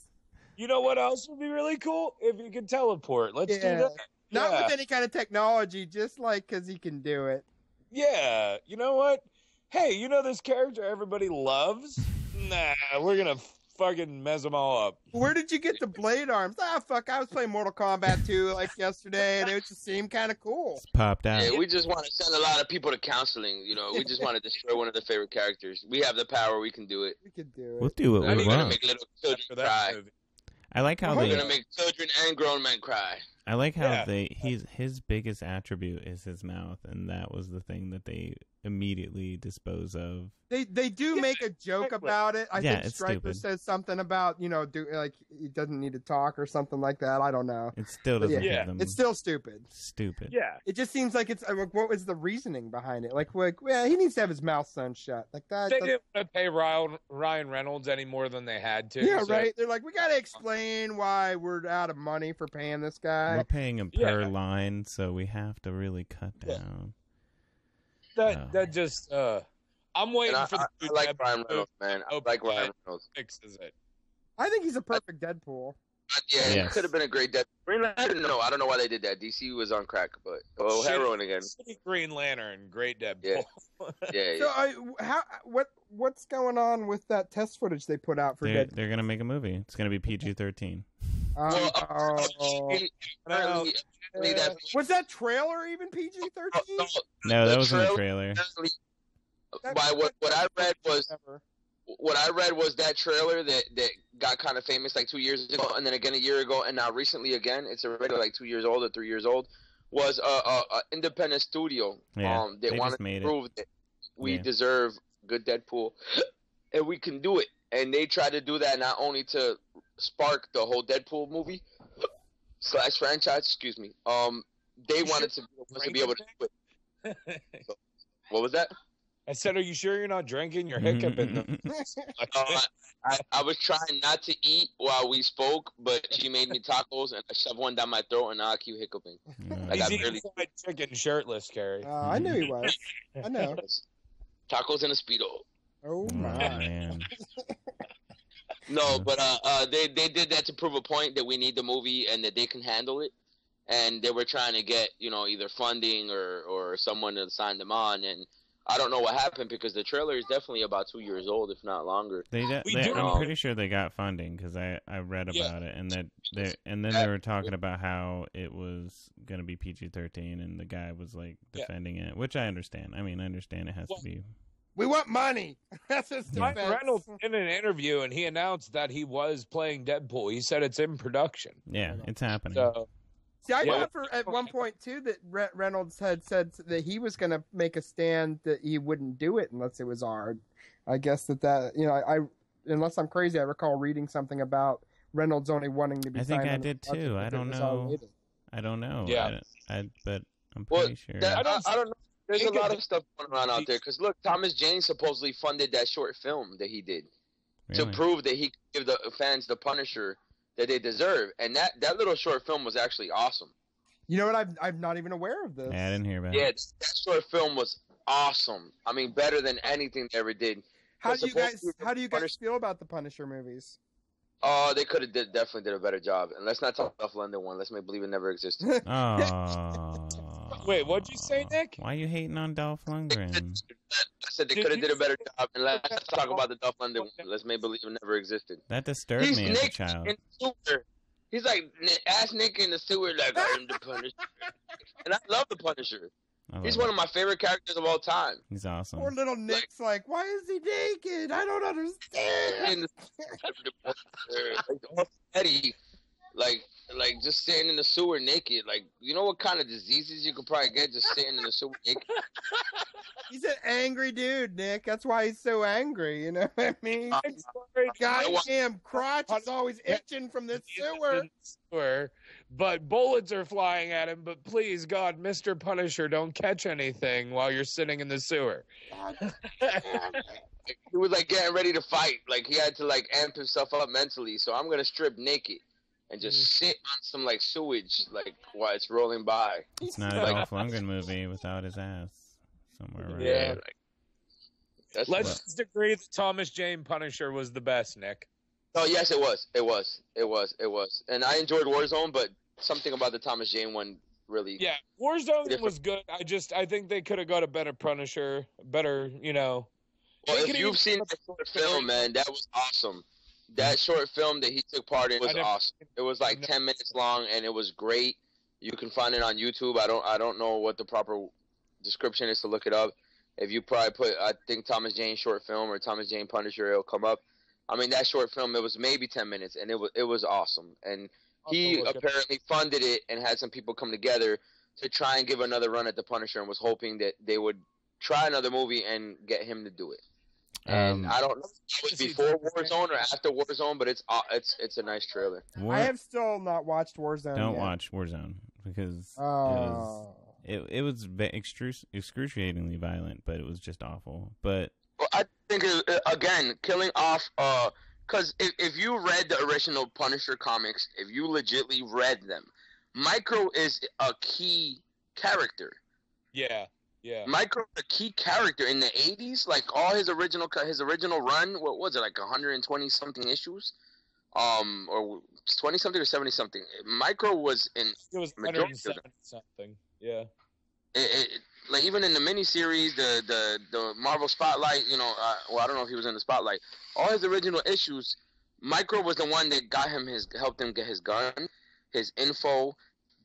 You know what else would be really cool? If you could teleport. Let's do that. Not with any kind of technology, just like because he can do it. Yeah. You know what? Hey, you know this character everybody loves? Nah, we're going to fucking mess them all up. Where did you get the blade arms? Fuck, I was playing Mortal Kombat 2 like yesterday, and it just seemed kind of cool. It's popped out. Yeah, we just want to send a lot of people to counseling. You know, we just want to destroy one of the favorite characters. We have the power. We can do it. We can do it. We'll do what we want. Make little children cry. I like how Oh, We're they. gonna make children and grown men cry. I like how Yeah. his biggest attribute is his mouth, and that was the thing that they immediately dispose of. They do make a joke exactly. about it. I Yeah, think it's Stryker stupid. says something about like he doesn't need to talk or something like that. I don't know. It still But doesn't yeah. give them. It's still stupid. stupid. Yeah. It just seems like it's like, what was the reasoning behind it? Like yeah, he needs to have his mouth sewn shut. Like that. They didn't want to pay Ryan Reynolds any more than they had to. Yeah, so- right. They're like, we got to explain why we're out of money for paying this guy. We're paying him Yeah. per line, so we have to really cut Yeah. down. That just I'm waiting And for the I like Ryan Reynolds, man. I like Ryan Reynolds. fixes it. I think he's a perfect Deadpool. Yeah, Yes. it could have been a great Deadpool. Green Lantern, no, I don't know why they did that. DC was on crack, but heroin again. Shitty Green Lantern, great Deadpool. Yeah, So what's going on with that test footage they put out for Deadpool? They're gonna make a movie. It's gonna be PG-13. Well, Well, apparently that was that trailer even PG-13? No, that The was in the trailer- trailer. by what I read was that trailer that got kind of famous like 2 years ago, and then again a year ago, and now recently again, it's already like 2 years old or 3 years old. Was a independent studio. Yeah, They they wanted just made to it. prove that we Yeah. deserve good Deadpool, and we can do it. And they tried to do that not only to spark the whole Deadpool movie / franchise. Excuse me. They wanted to be able to do it. What was that? I said, are you sure you're not drinking? You're hiccuping. I was trying not to eat while we spoke, but she made me tacos, and I shoved one down my throat, and now I keep hiccuping. I He's got eating barely fried chicken shirtless, Carrie. I knew he was. I know. tacos and a Speedo. Oh Oh, my. man. No, but they did that to prove a point that we need the movie and that they can handle it, and they were trying to get either funding or someone to sign them on, and I don't know what happened because the trailer is definitely about 2 years old, if not longer. We do I'm know- pretty sure they got funding because I read Yeah. about it, and then they were talking about how it was gonna be PG-13, and the guy was like Yeah. defending it, which I understand. I mean, I understand it has Well, to be. We want money. That's his Yeah. defense. Ryan Reynolds in an interview, and he announced that he was playing Deadpool. He said it's in production. Yeah, it's happening. So See, I Yeah. thought at one point too that Reynolds had said that he was going to make a stand that he wouldn't do it unless it was R. I guess that I unless I'm crazy, I recall reading something about Reynolds only wanting to be. I think signed I on the did budget too. I because it don't was know. R-rated. I don't know. Yeah. But I'm Well, pretty sure. I don't know. There's a Think of lot it- of stuff going around out there. Because look, Thomas Jane supposedly funded that short film that he did to Really? prove that he could give the fans the Punisher that they deserve, and that little short film was actually awesome. You know what? I'm not even aware of this. Yeah, I didn't hear about Yeah, it. that short film was awesome. I mean, better than anything they ever did. How do you guys Punisher- feel about the Punisher movies? Oh, they could have definitely did a better job. And let's not talk about London one. Let's make believe it never existed. Oh. Wait, what'd you say, Nick? Why are you hating on Dolph Lundgren? I said they Did could have you did a better say- job. And let's talk about the Dolph London one. Let's make believe it never existed. That disturbed He's me as a Nick child. in the sewer. He's like, ask Nick in the sewer like I'm the Punisher. And I love the Punisher. I love He's it. one of my favorite characters of all time. He's awesome. Poor little Nick's like, why is he naked? I don't understand. In the, like, Eddie, like just sitting in the sewer naked. Like, you know what kind of diseases you could probably get just sitting in the sewer naked? He's an angry dude, Nick. That's why he's so angry. You know what I mean? Sorry, Goddamn crotch is always itching from this sewer. sewer, but bullets are flying at him. But please, God, Mr. Punisher, don't catch anything while you're sitting in the sewer. He was like getting ready to fight. Like he had to like amp himself up mentally. So I'm gonna strip naked and just sit on some like sewage, like while it's rolling by. It's not a Dolph Lundgren movie without his ass somewhere around Yeah. there. Like, that's Let's just agree that Thomas Jane Punisher was the best, Nick. Oh yes, it was. And I enjoyed Warzone, but something about the Thomas Jane one really. Yeah, Warzone Different. was good. I think they could have got a better Punisher, better, Well, They if could've you've even- seen that short film, man, that was awesome. That short film that he took part in was I never- awesome. It was like 10 minutes long, and it was great. You can find it on YouTube. I don't know what the proper description is to look it up. If you probably put, I think Thomas Jane short film or Thomas Jane Punisher, it'll come up. I mean, that short film, it was maybe 10 minutes, and it was awesome. And he apparently funded it and had some people come together to try and give another run at the Punisher, and was hoping that they would try another movie and get him to do it. And I don't know if it was before Warzone or after Warzone, but it's a nice trailer. I have still not watched Warzone. Don't watch Warzone because it was excruciatingly violent, but it was just awful. But well, I think again, killing off because if you read the original Punisher comics, if you legitly read them, Micro is a key character. Yeah. Yeah. Micro, the key character in the 80s, like all his original run, what was it, like 120 something issues, or 20 something or 70 something. Micro was in. It was 170 something. Yeah. Like even in the miniseries, the Marvel Spotlight, you know, well, I don't know if he was in the Spotlight. All his original issues, Micro was the one that helped him get his gun, his info,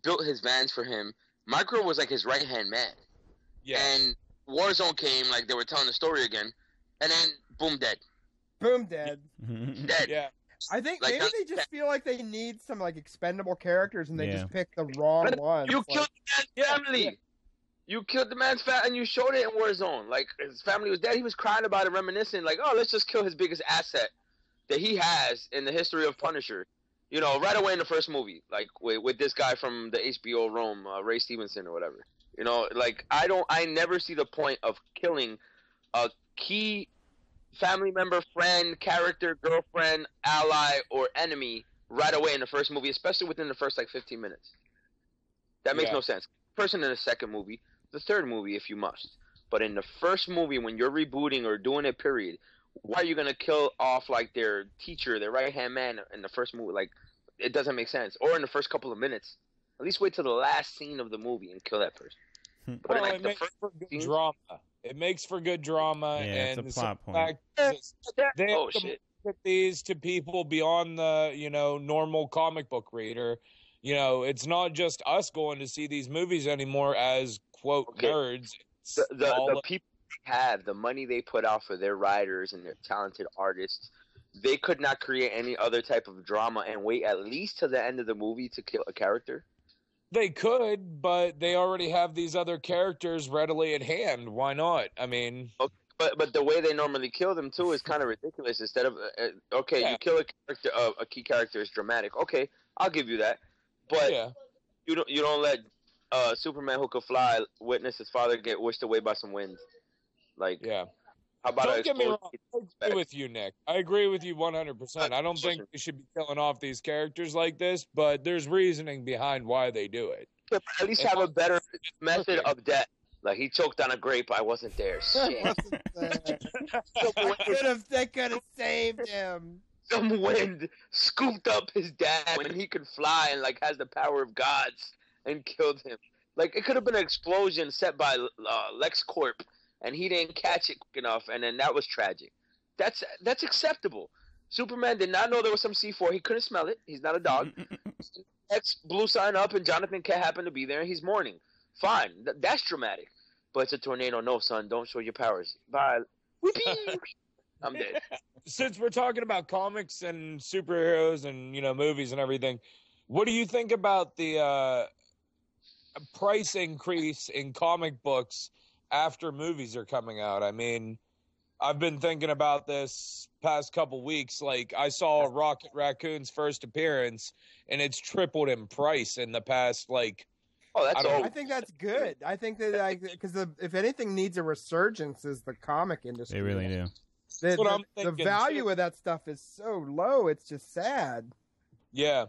built his vans for him. Micro was like his right hand man. Yeah. And Warzone came, like they were telling the story again, and then boom, dead. Boom, dead. Dead. Yeah. I think like, maybe they just feel like they need some like expendable characters, and they just pick the wrong one. You killed the man's family. Yeah. You killed the man's family, and you showed it in Warzone. Like his family was dead. He was crying about it, reminiscing, like, "Oh, let's just kill his biggest asset that he has in the history of Punisher." You know, right away in the first movie, like with this guy from the HBO Rome, Ray Stevenson or whatever. You know, like I never see the point of killing a key family member, friend, character, girlfriend, ally, or enemy right away in the first movie, especially within the first like 15 minutes. That makes no sense. Person in the second movie, the third movie if you must. But in the first movie, when you're rebooting or doing a period, why are you gonna kill off like their teacher, their right hand man in the first movie? Like, it doesn't make sense. Or in the first couple of minutes. At least wait till the last scene of the movie and kill that person. Well, it makes for good drama. It makes for good drama, and it's a plot point. They have to put these to people beyond the normal comic book reader. You know, it's not just us going to see these movies anymore as quote nerds. The people have the money they put out for their writers and their talented artists. They could not create any other type of drama and wait at least to the end of the movie to kill a character. They could, but they already have these other characters readily at hand. Why not? I mean, but the way they normally kill them too is kind of ridiculous. Instead of you kill a character, a key character is dramatic. Okay, I'll give you that. But you don't let Superman who could fly witness his father get wished away by some wind. Like, how about don't get me wrong. I agree with you, Nick. I agree with you 100%. I don't think we should be killing off these characters like this, but there's reasoning behind why they do it. But at least have a better method of death. Like, he choked on a grape. I wasn't there. Shit. They could have saved him. Some wind scooped up his dad when he could fly and like has the power of gods and killed him. Like, it could have been an explosion set by LexCorp. And he didn't catch it quick enough, and then that was tragic. That's acceptable. Superman did not know there was some C4. He couldn't smell it. He's not a dog. X blew sign up, and Jonathan Kent happened to be there, and he's mourning. Fine. That's dramatic. But it's a tornado. No, son. Don't show your powers. Bye. I'm dead. Since we're talking about comics and superheroes and, movies and everything, what do you think about the price increase in comic books after movies are coming out? I mean, I've been thinking about this past couple weeks. Like, I saw Rocket Raccoon's first appearance, and it's tripled in price in the past, like... Oh, that's I think that's good. I think that, because if anything needs a resurgence is the comic industry. They really do. The value of that stuff is so low, it's just sad. Yeah.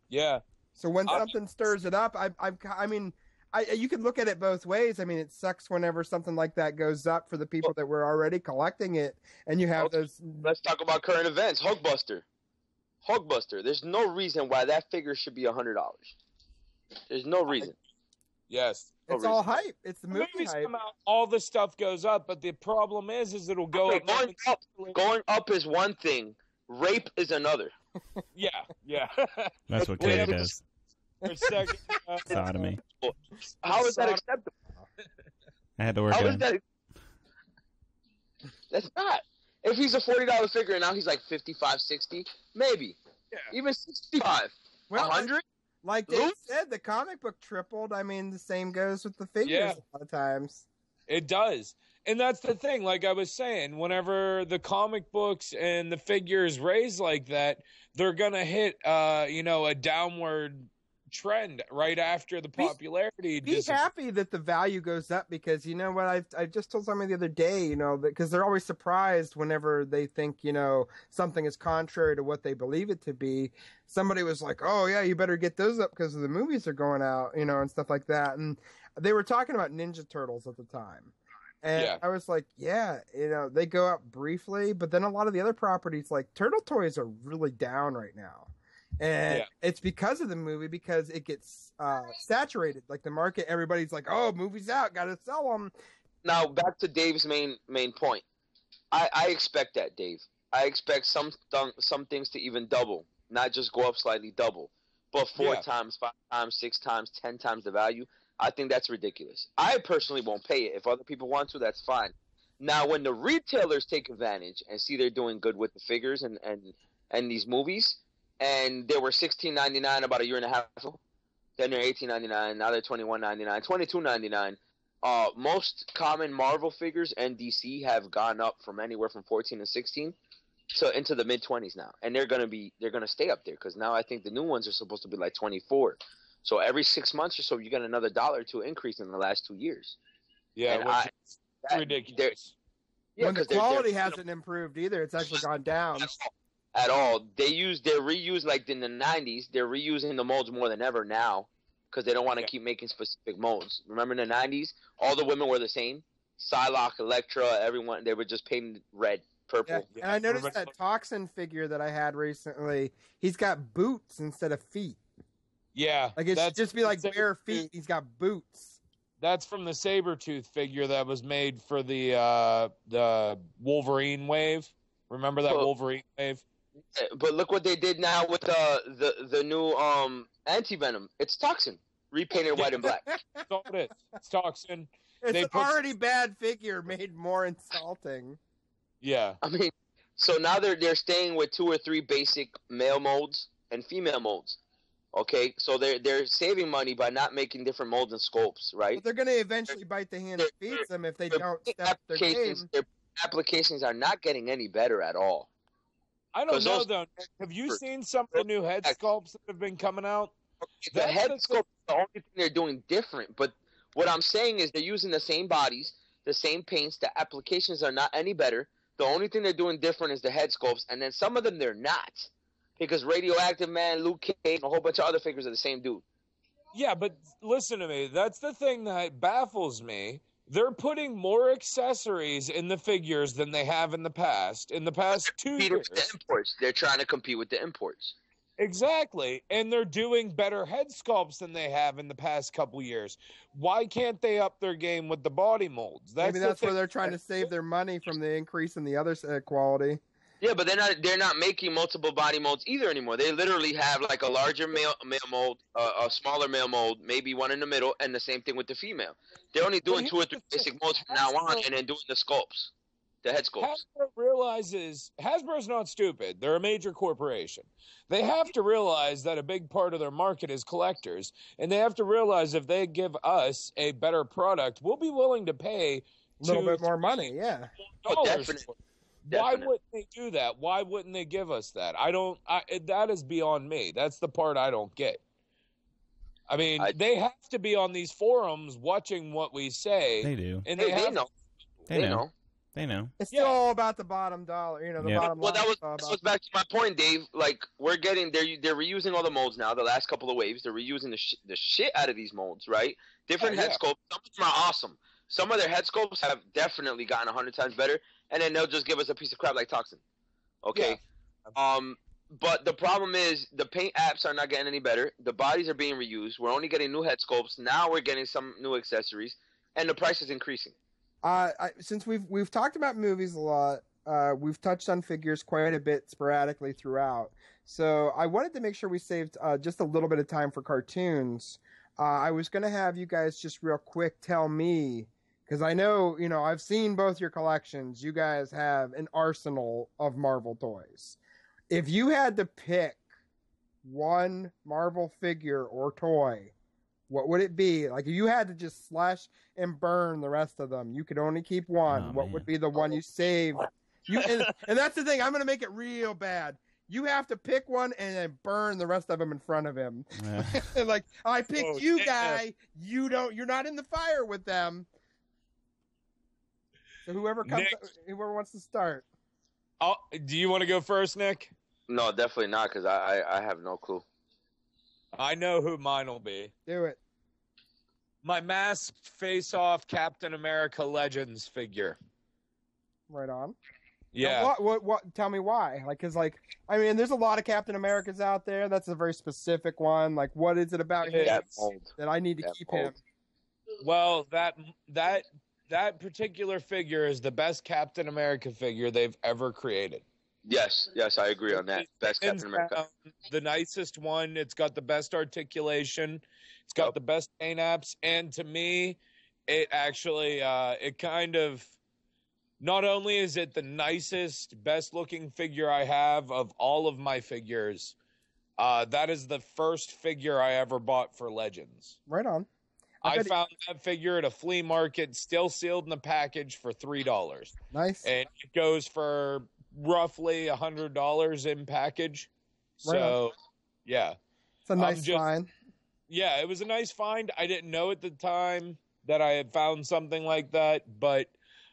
Yeah. So when something stirs it up, I mean... you can look at it both ways. I mean, it sucks whenever something like that goes up for the people that were already collecting it, and you have those. Let's talk about current events. Hulkbuster. There's no reason why that figure should be $100. There's no reason. Yes, it's all hype. It's the movie movies hype. Come out, all this stuff goes up, but the problem is it'll go up. Going up is one thing. Rape is another. Yeah. That's what Katie does. Sodomy. How is that acceptable? I had to work on That's not. If he's a $40 figure and now he's like 55, 60, maybe. Yeah. Even 65. Well, 100? like Dave said, the comic book tripled. I mean, the same goes with the figures a lot of times. It does. And that's the thing, like I was saying, whenever the comic books and the figures raise like that, they're going to hit, a downward trend right after the popularity. Be happy that the value goes up, because you know what, I just told somebody the other day, because they're always surprised whenever they think something is contrary to what they believe it to be. Somebody was like, oh yeah, you better get those up because the movies are going out, and stuff like that. And they were talking about Ninja Turtles at the time. And I was like, yeah, they go up briefly, but then a lot of the other properties like Turtle Toys are really down right now. And it's because of the movie, because it gets saturated. Like the market, everybody's like, oh, movie's out, got to sell them. Now, back to Dave's main point. I expect that, Dave. I expect some things to even double, not just go up slightly, double. But 4 times, 5 times, 6 times, 10 times the value, I think that's ridiculous. I personally won't pay it. If other people want to, that's fine. Now, when the retailers take advantage and see they're doing good with the figures and these movies, and they were $16.99 about a year and a half ago, then they're $18.99, now they're $21.99, $22.99. Most common Marvel figures and DC have gone up from anywhere from 14 and 16 to into the mid-20s now, and they're gonna stay up there, because now I think the new ones are supposed to be like 24. So every 6 months or so, you get another $1 or $2 increase in the last 2 years. Yeah, that's ridiculous. Yeah, when the quality hasn't improved either, it's actually gone down. At all. They're reused like in the 90s. They're reusing the molds more than ever now, because they don't want to keep making specific molds. Remember in the 90s, all the women were the same. Psylocke, Elektra, everyone, they were just painted red, purple. Yeah. And I noticed that Toxin figure that I had recently, he's got boots instead of feet. Yeah. Like it should just be like bare feet. He's got boots. That's from the Sabretooth figure that was made for the Wolverine wave. Remember that Wolverine wave? But look what they did now with the new Anti-Venom. It's Toxin, repainted white and black. That's all it is. It's Toxin. It's an already bad figure made more insulting. Yeah. I mean, so now they're staying with 2 or 3 basic male molds and female molds. Okay, so they're saving money by not making different molds and sculpts, right? But they're going to eventually bite the hand that feeds them if they don't step their game. Their applications are not getting any better at all. I don't know, though. Have you seen some of the new head sculpts that have been coming out? The head sculpt is the only thing they're doing different. But what I'm saying is they're using the same bodies, the same paints. The applications are not any better. The only thing they're doing different is the head sculpts. And then some of them they're not. Because Radioactive Man, Luke Cage, and a whole bunch of other figures are the same dude. Yeah, but listen to me. That's the thing that baffles me. They're putting more accessories in the figures than they have in the past. In the past 2 years. With the imports. They're trying to compete with the imports. Exactly. And they're doing better head sculpts than they have in the past couple years. Why can't they up their game with the body molds? Maybe that's where they're trying to save their money from the increase in the other quality. Yeah, but they're not making multiple body molds either anymore. They literally have like a larger male mold, a smaller male mold, maybe one in the middle, and the same thing with the female. They're only doing 2 or 3 basic molds from now on, and then doing the sculpts, the head sculpts. Hasbro realizes Hasbro's not stupid. They're a major corporation. They have to realize that a big part of their market is collectors, and they have to realize if they give us a better product, we'll be willing to pay a little bit more money. Yeah, definitely. Why wouldn't they do that? Why wouldn't they give us that? That is beyond me. That's the part I don't get. I mean, they have to be on these forums watching what we say. They do. And they know. They know. It's still all about the bottom dollar, the bottom line. Well, that was back to my point, Dave. Like, they're reusing all the molds now, the last couple of waves. They're reusing the shit out of these molds, right? Different head sculpts. Some of them are awesome. Some of their head sculpts have definitely gotten 100 times better. And then they'll just give us a piece of crap like Toxin. Okay? Yeah. But the problem is the paint apps are not getting any better. The bodies are being reused. We're only getting new head sculpts. Now we're getting some new accessories. And the price is increasing. Since we've talked about movies a lot, we've touched on figures quite a bit sporadically throughout. So I wanted to make sure we saved just a little bit of time for cartoons. I was going to have you guys just real quick tell me Because I know, I've seen both your collections. You guys have an arsenal of Marvel toys. If you had to pick one Marvel figure or toy, what would it be? Like, if you had to just slash and burn the rest of them, you could only keep one. Oh, what man. would be the one you save? And that's the thing. I'm going to make it real bad. You have to pick one and then burn the rest of them in front of him. Like, I picked you, guy. You're not in the fire with them. So whoever wants to start. Do you want to go first, Nick? No, definitely not, because I have no clue. I know who mine will be. Do it. My masked face-off Captain America Legends figure. Right on. Yeah. Now, what? Tell me why. There's a lot of Captain Americas out there. That's a very specific one. Like, what is it about him that I need to keep him? Well, that particular figure is the best Captain America figure they've ever created. Yes, I agree on that. Best Captain America. The nicest one. It's got the best articulation. It's got the best paint apps. And to me, it actually, it kind of, not only is it the nicest, best looking figure I have of all of my figures, that is the first figure I ever bought for Legends. Right on. I found that figure at a flea market, still sealed in the package for $3. Nice. And it goes for roughly $100 in package. Right So, on. yeah. It's a nice find. Yeah, it was a nice find. I didn't know at the time that I had found something like that, but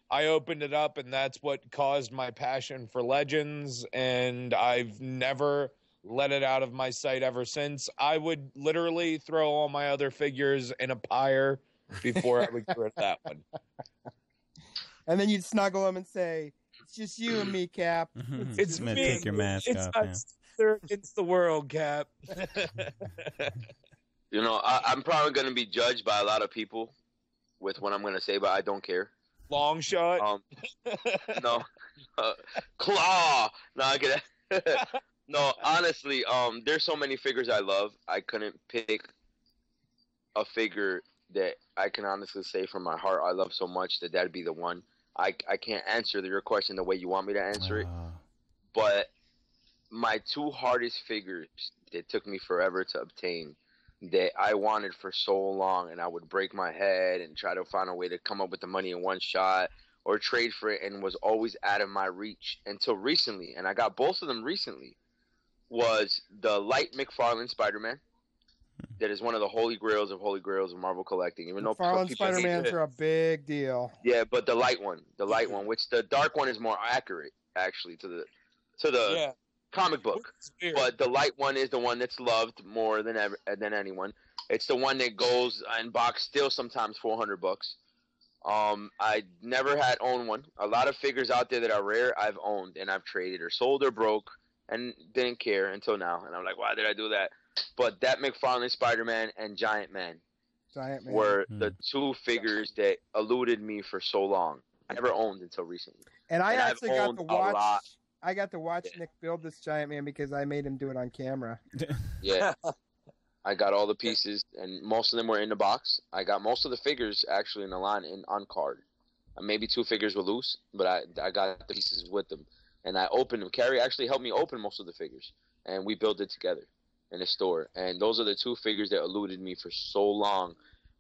I opened it up, and that's what caused my passion for Legends, and I've never let it out of my sight ever since. I would literally throw all my other figures in a pyre before I would get rid of that one. And then you'd snuggle them and say, "It's just you and me, Cap." It's me. me. Take your mask off. It's the world, Cap. I'm probably going to be judged by a lot of people with what I'm going to say, but I don't care. Long shot. No. Claw. No, I get it. No, honestly, there's so many figures I love. I couldn't pick a figure that I can honestly say from my heart I love so much that'd be the one. I can't answer your question the way you want me to answer it, but my two hardest figures that took me forever to obtain, that I wanted for so long, and I would break my head and try to find a way to come up with the money in one shot or trade for it, and was always out of my reach until recently, and I got both of them recently, was the light McFarlane Spider-Man. That is one of the holy grails of Marvel collecting. Even though McFarlane Spider-Mans are a big deal. Yeah, but the light one, which the dark one is more accurate, actually, to the comic book. But the light one is the one that's loved more than anyone. It's the one that goes in box still sometimes $400. I never had owned one. A lot of figures out there that are rare I've owned, and I've traded or sold or broke and didn't care until now. And I'm like, why did I do that? But that McFarlane Spider-Man and Giant Man were the two figures that eluded me for so long. I never owned until recently. And I actually got to watch. I got to watch Nick build this Giant Man because I made him do it on camera. Yeah. I got all the pieces, and most of them were in the box. I got most of the figures actually in the line on card. Maybe two figures were loose, but I got the pieces with them. And I opened them. Carrie actually helped me open most of the figures, and we built it together in the store. And those are the two figures that eluded me for so long,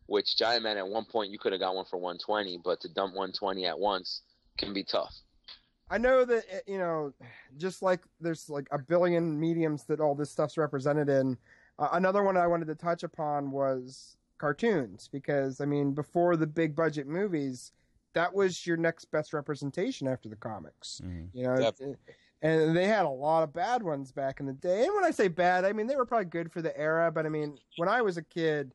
which Giant Man at one point you could have got one for $120, but to dump $120 at once can be tough. I know that, just like there's like a billion mediums that all this stuff's represented in, another one I wanted to touch upon was cartoons, because, before the big budget movies, that was your next best representation after the comics. Mm-hmm. And they had a lot of bad ones back in the day. And when I say bad, they were probably good for the era. But, when I was a kid,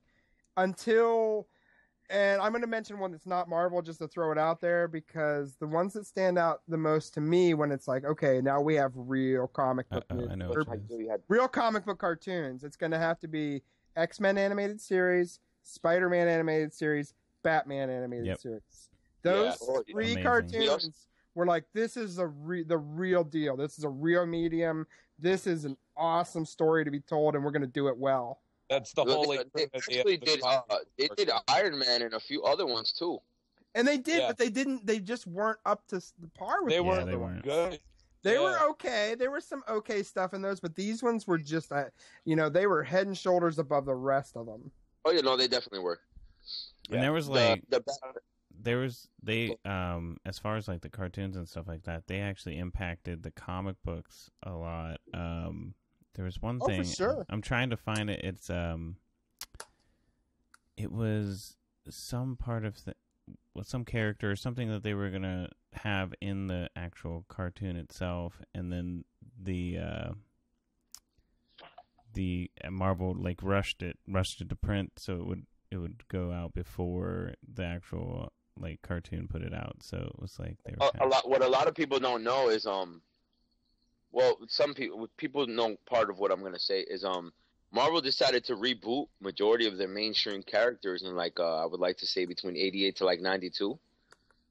and I'm going to mention one that's not Marvel just to throw it out there, because the ones that stand out the most to me when it's like, okay, now we have real comic book real comic book cartoons. It's going to have to be X-Men animated series, Spider-Man animated series, Batman animated series. Those three cartoons were like, this is the real deal. This is a real medium. This is an awesome story to be told, and we're going to do it well. That's the whole. They did Iron Man and a few other ones too. And they did, Yeah. but they didn't. They just weren't up to the par with They the weren't other they ones. weren't. good. They Yeah. were okay. There was some okay stuff in those, but these ones were just, they were head and shoulders above the rest of them. Oh yeah, no, they definitely were. And there was like The as far as like the cartoons and stuff like that, they actually impacted the comic books a lot. There was one Oh, for thing sure. I'm trying to find it. It's it was some part of some character or something that they were gonna have in the actual cartoon itself, and then the Marvel like rushed it to print, so it would go out before the actual like cartoon put it out. So it was like they were what a lot of people don't know is well, some people know part of what I'm gonna say is Marvel decided to reboot majority of their mainstream characters in like I would like to say between 88 to like 92.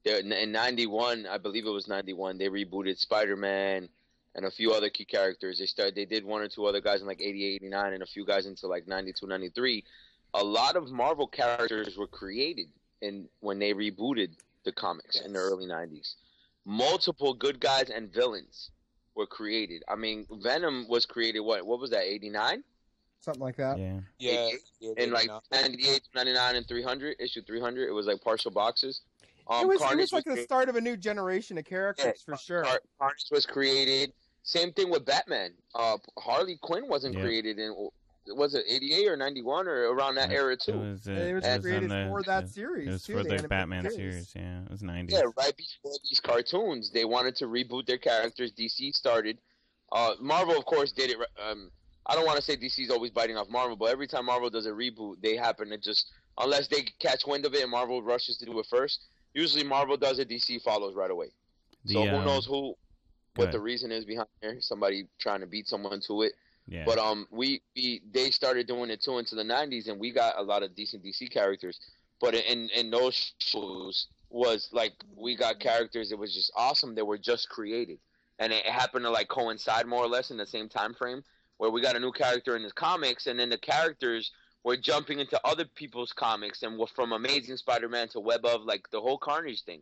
In 91, I believe it was 91, they rebooted Spider-Man and a few other key characters. They did one or two other guys in like 88, 89, and a few guys into like 92, 93. A lot of Marvel characters were created when they rebooted the comics in the early 90s. Multiple good guys and villains were created. I mean, Venom was created, what was that, 89? Something like that. yeah. In like 98, 99, and 300, issue 300, it was like partial boxes. It was Carnage like the created. start of a new generation of characters, for sure. Carnage was created. Same thing with Batman. Harley Quinn wasn't Yeah. created in, was it 88 or 91 or around that era too? It was created for that series. It was too, for the the animated Batman series. Yeah, it was 90s. Yeah, right before these cartoons, they wanted to reboot their characters. DC started. Marvel, of course, did it. I don't want to say DC's always biting off Marvel, but every time Marvel does a reboot, they happen to just, unless they catch wind of it and Marvel rushes to do it first, usually Marvel does it, DC follows right away. So who knows what the reason is behind there? Somebody trying to beat someone to it. Yeah. But they started doing it too into the 90s, and we got a lot of decent DC characters. But in those shows was like we got characters that was just awesome that were just created, and it happened to like coincide more or less in the same time frame where we got a new character in the comics, and then the characters were jumping into other people's comics, and were from Amazing Spider-Man to Web of, like the whole Carnage thing.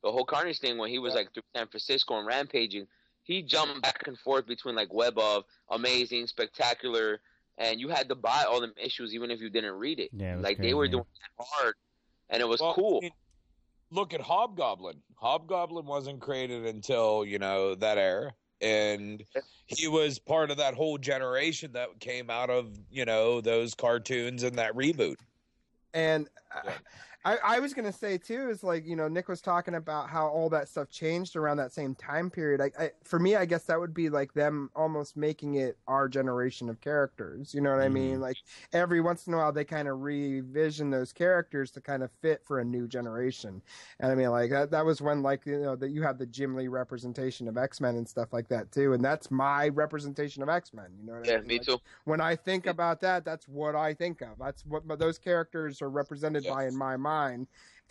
The whole Carnage thing when he was like through San Francisco and rampaging, he jumped back and forth between like Web of, Amazing, Spectacular, and you had to buy all them issues even if you didn't read it. Yeah, it was like crazy. they were doing that hard, and it was cool. I mean, look at Hobgoblin. Hobgoblin wasn't created until that era, and he was part of that whole generation that came out of those cartoons and that reboot. And I was going to say, too, is like, Nick was talking about how all that stuff changed around that same time period. For me, I guess that would be like them almost making it our generation of characters. You know what I mean? Like every once in a while, they kind of revision those characters to kind of fit for a new generation. And I mean, like that was when, like, that you have the Jim Lee representation of X-Men and stuff like that, too. And that's my representation of X-Men. You know what I mean? Me too. When I think about that, that's what I think of. That's what those characters are represented by in my mind.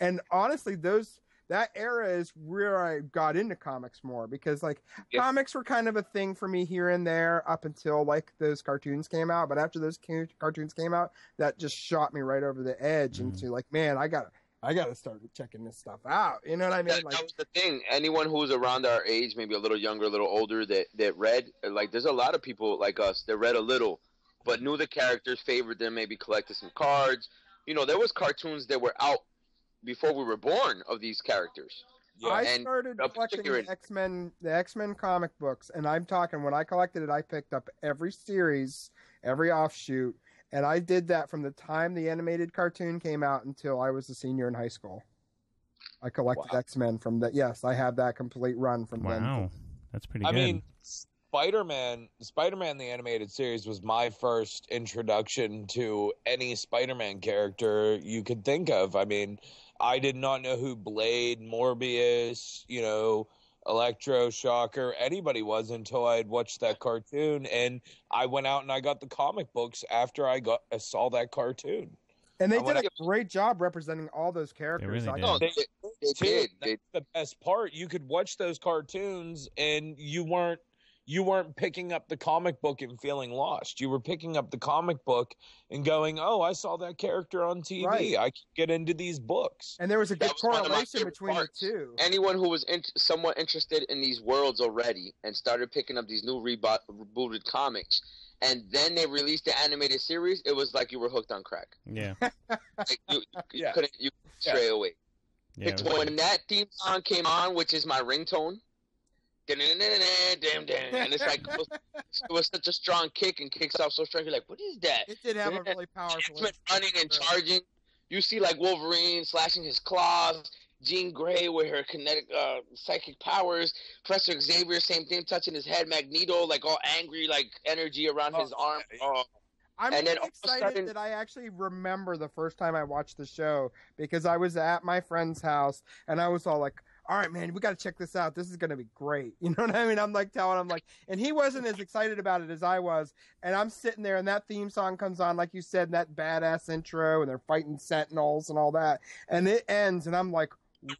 And honestly, that era is where I got into comics more, because like comics were kind of a thing for me here and there up until like those cartoons came out. But after those cartoons came out, that just shot me right over the edge into like, man, I gotta start checking this stuff out. You know what I mean? That was the thing. Anyone who's around our age, maybe a little younger, a little older, that read, like, there's a lot of people like us that read a little, but knew the characters, favored them, maybe collected some cards. There was cartoons that were out before we were born of these characters. Yeah. I started collecting the X-Men comic books, and I'm talking, when I collected it, I picked up every series, every offshoot, and I did that from the time the animated cartoon came out until I was a senior in high school. I collected X-Men from that. Yes, I have that complete run from then. Wow, that's pretty good. I mean, Spider-Man the animated series was my first introduction to any Spider-Man character you could think of. I mean, I did not know who Blade, Morbius, Electro, Shocker, anybody was until I had watched that cartoon, and I went out and I got the comic books after I saw that cartoon. And they did a great job representing all those characters. They really No, they did. That's the best part. You could watch those cartoons and you weren't you weren't picking up the comic book and feeling lost. You were picking up the comic book and going, "Oh, I saw that character on TV. Right. I can get into these books." And there was a good That was one of my correlation favorite between parts. the two. Anyone who was somewhat interested in these worlds already and started picking up these new rebooted comics, and then they released the animated series, it was like you were hooked on crack. Yeah. Like you Yeah. couldn't stray away. Yeah. It's when that theme song came on, which is my ringtone. And it's like it was such a strong kick and kicks off so strong. You're like, what is that? It did have a really powerful. X-Men running and charging. You see like Wolverine slashing his claws, Jean Grey with her kinetic psychic powers, Professor Xavier, same thing, touching his head, Magneto like all angry, like energy around his arm. Oh. I'm And really then all of a excited sudden- that I actually remember the first time I watched the show because I was at my friend's house and I was all like, all right, man, we got to check this out. This is going to be great. You know what I mean? I'm like telling him like, and he wasn't as excited about it as I was. And I'm sitting there and that theme song comes on, like you said, and that badass intro and they're fighting sentinels and all that. And it ends and I'm like,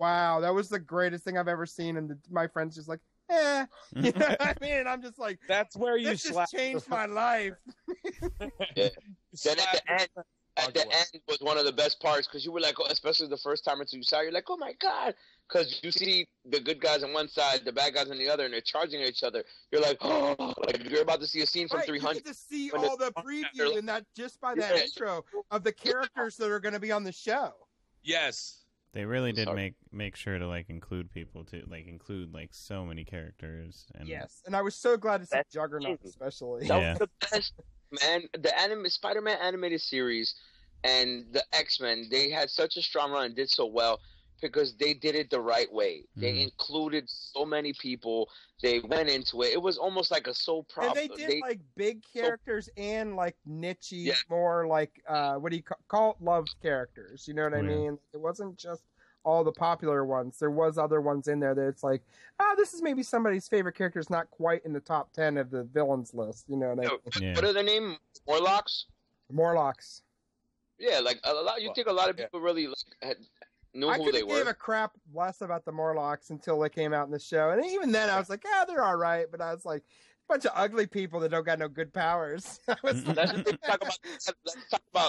wow, that was the greatest thing I've ever seen. And my friend's just like, eh. You know what I mean? And I'm just like, That's where you this just slap. changed my life. Yeah. Then slap at the end was one of the best parts because you were like, oh, especially the first time until you saw it, you're like, oh my god, because you see the good guys on one side, the bad guys on the other, and they're charging at each other. You're like, oh, like you're about to see a scene from Right, 300. you get to see when all the preview in that just by that Yeah. intro of the characters that are going to be on the show. Yes. They really did Sorry. make sure to like include people too, like include like so many characters. And And I was so glad to see That's Juggernaut, true. especially. That Yeah. was the best, man. The Spider-Man animated series and the X-Men, they had such a strong run and did so well because they did it the right way. They Mhm. included so many people. They went into it. It was almost like a soap And opera. they did like big characters and like niche Yeah. more like what do you call it, loved characters? You know what I Yeah. mean? It wasn't just all the popular ones. There was other ones in there that it's like, this is maybe somebody's favorite character. It's not quite in the top 10 of the villains list. You know what I mean? Yeah. What are their name? Morlocks? Morlocks. Yeah, like a lot. You think a lot of people really like, knew I who could they have gave were. a crap less about the Morlocks until they came out in the show, and even then I was like, they're all right. But I was like, a bunch of ugly people that don't got no good powers. I was like,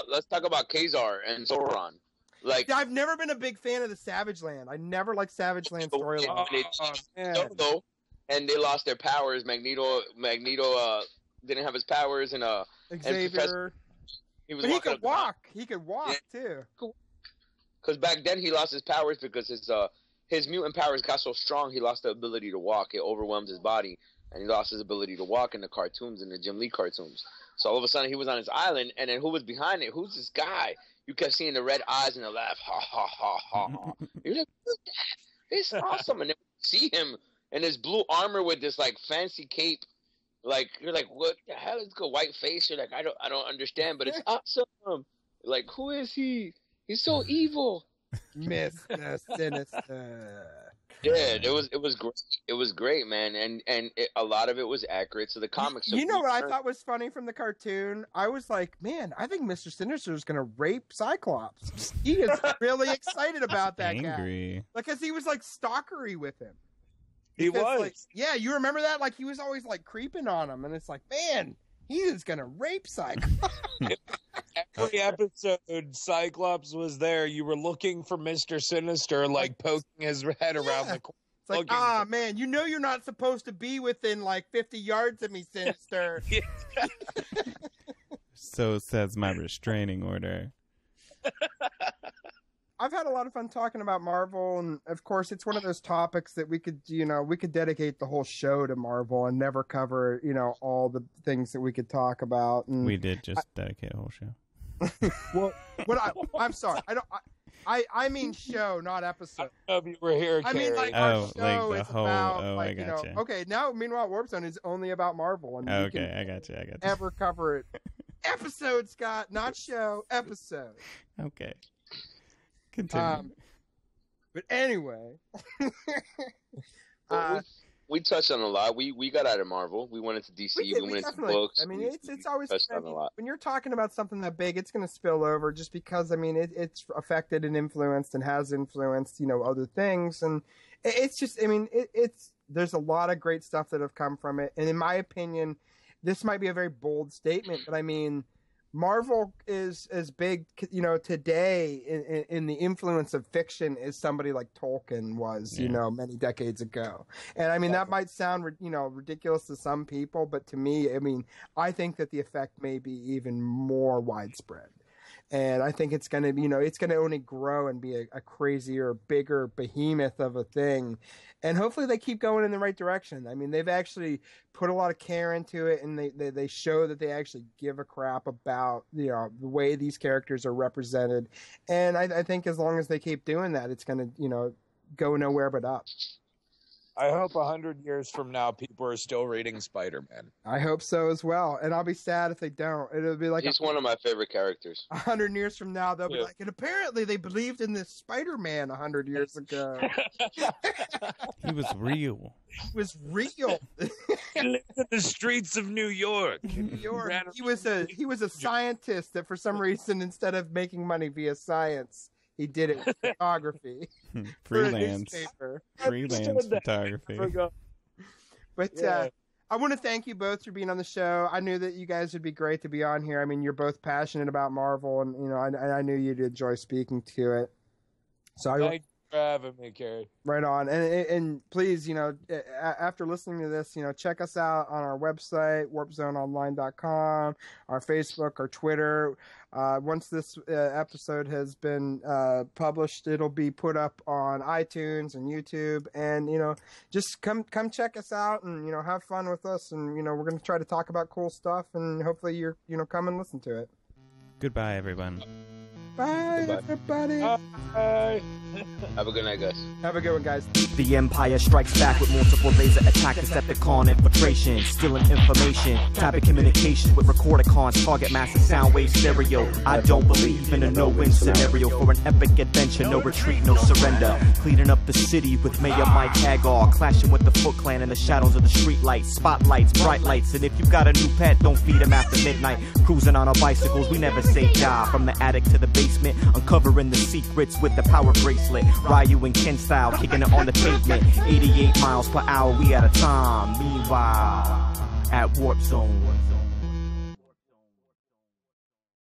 Let's talk about Kazar and Zoran. Like I've never been a big fan of the Savage Land. I never liked Savage Land storyline. Man. Solo, and they lost their powers. Magneto didn't have his powers, and Xavier, he was but he walking could up the mountain. walk. He could walk too. Because back then he lost his powers because his mutant powers got so strong he lost the ability to walk. It overwhelmed his body, and he lost his ability to walk in the cartoons, in the Jim Lee cartoons. So all of a sudden he was on his island, and then who was behind it? Who's this guy? You kept seeing the red eyes and the laugh, ha ha ha ha ha. You're like, who's that? It's awesome. And then you see him in his blue armor with this like fancy cape. Like you're like, what the hell? It's got white face. You're like, I don't understand, but it's awesome. Like, who is he? He's so evil. Mr. Sinister. Yeah, it was great. It was great, man, and a lot of it was accurate to the comics. So You know we what I learned- thought was funny from the cartoon? I was like, man, I think Mr. Sinister is going to rape Cyclops. He is really excited about that guy. Angry. Because he was like stalkery with him. He Because, was. like, yeah, you remember that? Like, he was always like creeping on him. And it's like, man, he is going to rape Cyclops. Every episode, Cyclops was there. You were looking for Mr. Sinister, like poking his head around the corner. It's like, Looking- man, you know you're not supposed to be within like 50 yards of me, Sinister. So says my restraining order. I've had a lot of fun talking about Marvel, and of course, it's one of those topics that we could dedicate the whole show to Marvel and never cover, all the things that we could talk about. And We did just dedicate a whole show. well, I'm sorry, I mean show, not episode. I don't know if you were here, I mean, like, Carrie. our Oh, show like the is whole- about, oh, I like, gotcha. okay, now, meanwhile, Warp Zone is only about Marvel, and we Okay, can I got you. ever cover it. Episode, Scott, not show, episode. Okay. Continue. But anyway, Well, we touched on a lot. We got out of Marvel. We went into DC. We went into definitely- books. I mean, We it's always touched on a lot. when you're talking about something that big, it's going to spill over just because it's affected and influenced and has influenced other things, and it's just it's there's a lot of great stuff that have come from it. And in my opinion, this might be a very bold statement, but I mean, Marvel is as big, you know, today in the influence of fiction as somebody like Tolkien was, you know, many decades ago. And I mean, that might sound, you know, ridiculous to some people, but to me, I mean, I think that the effect may be even more widespread. And I think it's going to, you know, it's going to only grow and be a crazier, bigger behemoth of a thing. And hopefully they keep going in the right direction. I mean, they've actually put a lot of care into it, and they show that they actually give a crap about, you know, the way these characters are represented. And I think as long as they keep doing that, it's going to, you know, go nowhere but up. I hope 100 years from now, people are still reading Spider-Man. I hope so as well. And I'll be sad if they don't. It'll be like he's one of my favorite characters. 100 years from now, they'll be like, and apparently they believed in this Spider-Man 100 years ago. He was real. He was real. He lived in the streets of New York. New York. He was a scientist that for some reason, instead of making money via science, he did it with photography. Freelance photography. But I want to thank you both for being on the show. I knew that you guys would be great to be on here. I mean, you're both passionate about Marvel, and you know, I knew you'd enjoy speaking to it. So Thank you for having me, Kerry. Right on. And please, you know, after listening to this, you know, check us out on our website, warpzoneonline.com, our Facebook, our Twitter. Once this episode has been published, it'll be put up on iTunes and YouTube. And, you know, just come check us out and, you know, have fun with us. And, you know, we're going to try to talk about cool stuff, and hopefully you're, you know, come and listen to it. Goodbye, everyone. Bye, everybody. Bye. Have a good night, guys. Have a good one, guys. The Empire strikes back with multiple laser attack, Decepticon infiltration, stealing information, tapping communications with Recordicons, target massive sound wave stereo. I don't believe in a no-win scenario for an epic adventure, no retreat, no surrender. Cleaning up the city with Mayor Mike Hagar, clashing with the Foot Clan in the shadows of the streetlights, spotlights, bright lights, and if you got a new pet, don't feed him after midnight. Cruising on our bicycles, we never say die. From the attic to the basement, uncovering the secrets with the power bracelet. Ryu and Ken style, kicking it on the pavement. 88 miles per hour, we out of time. Meanwhile, at Warp Zone.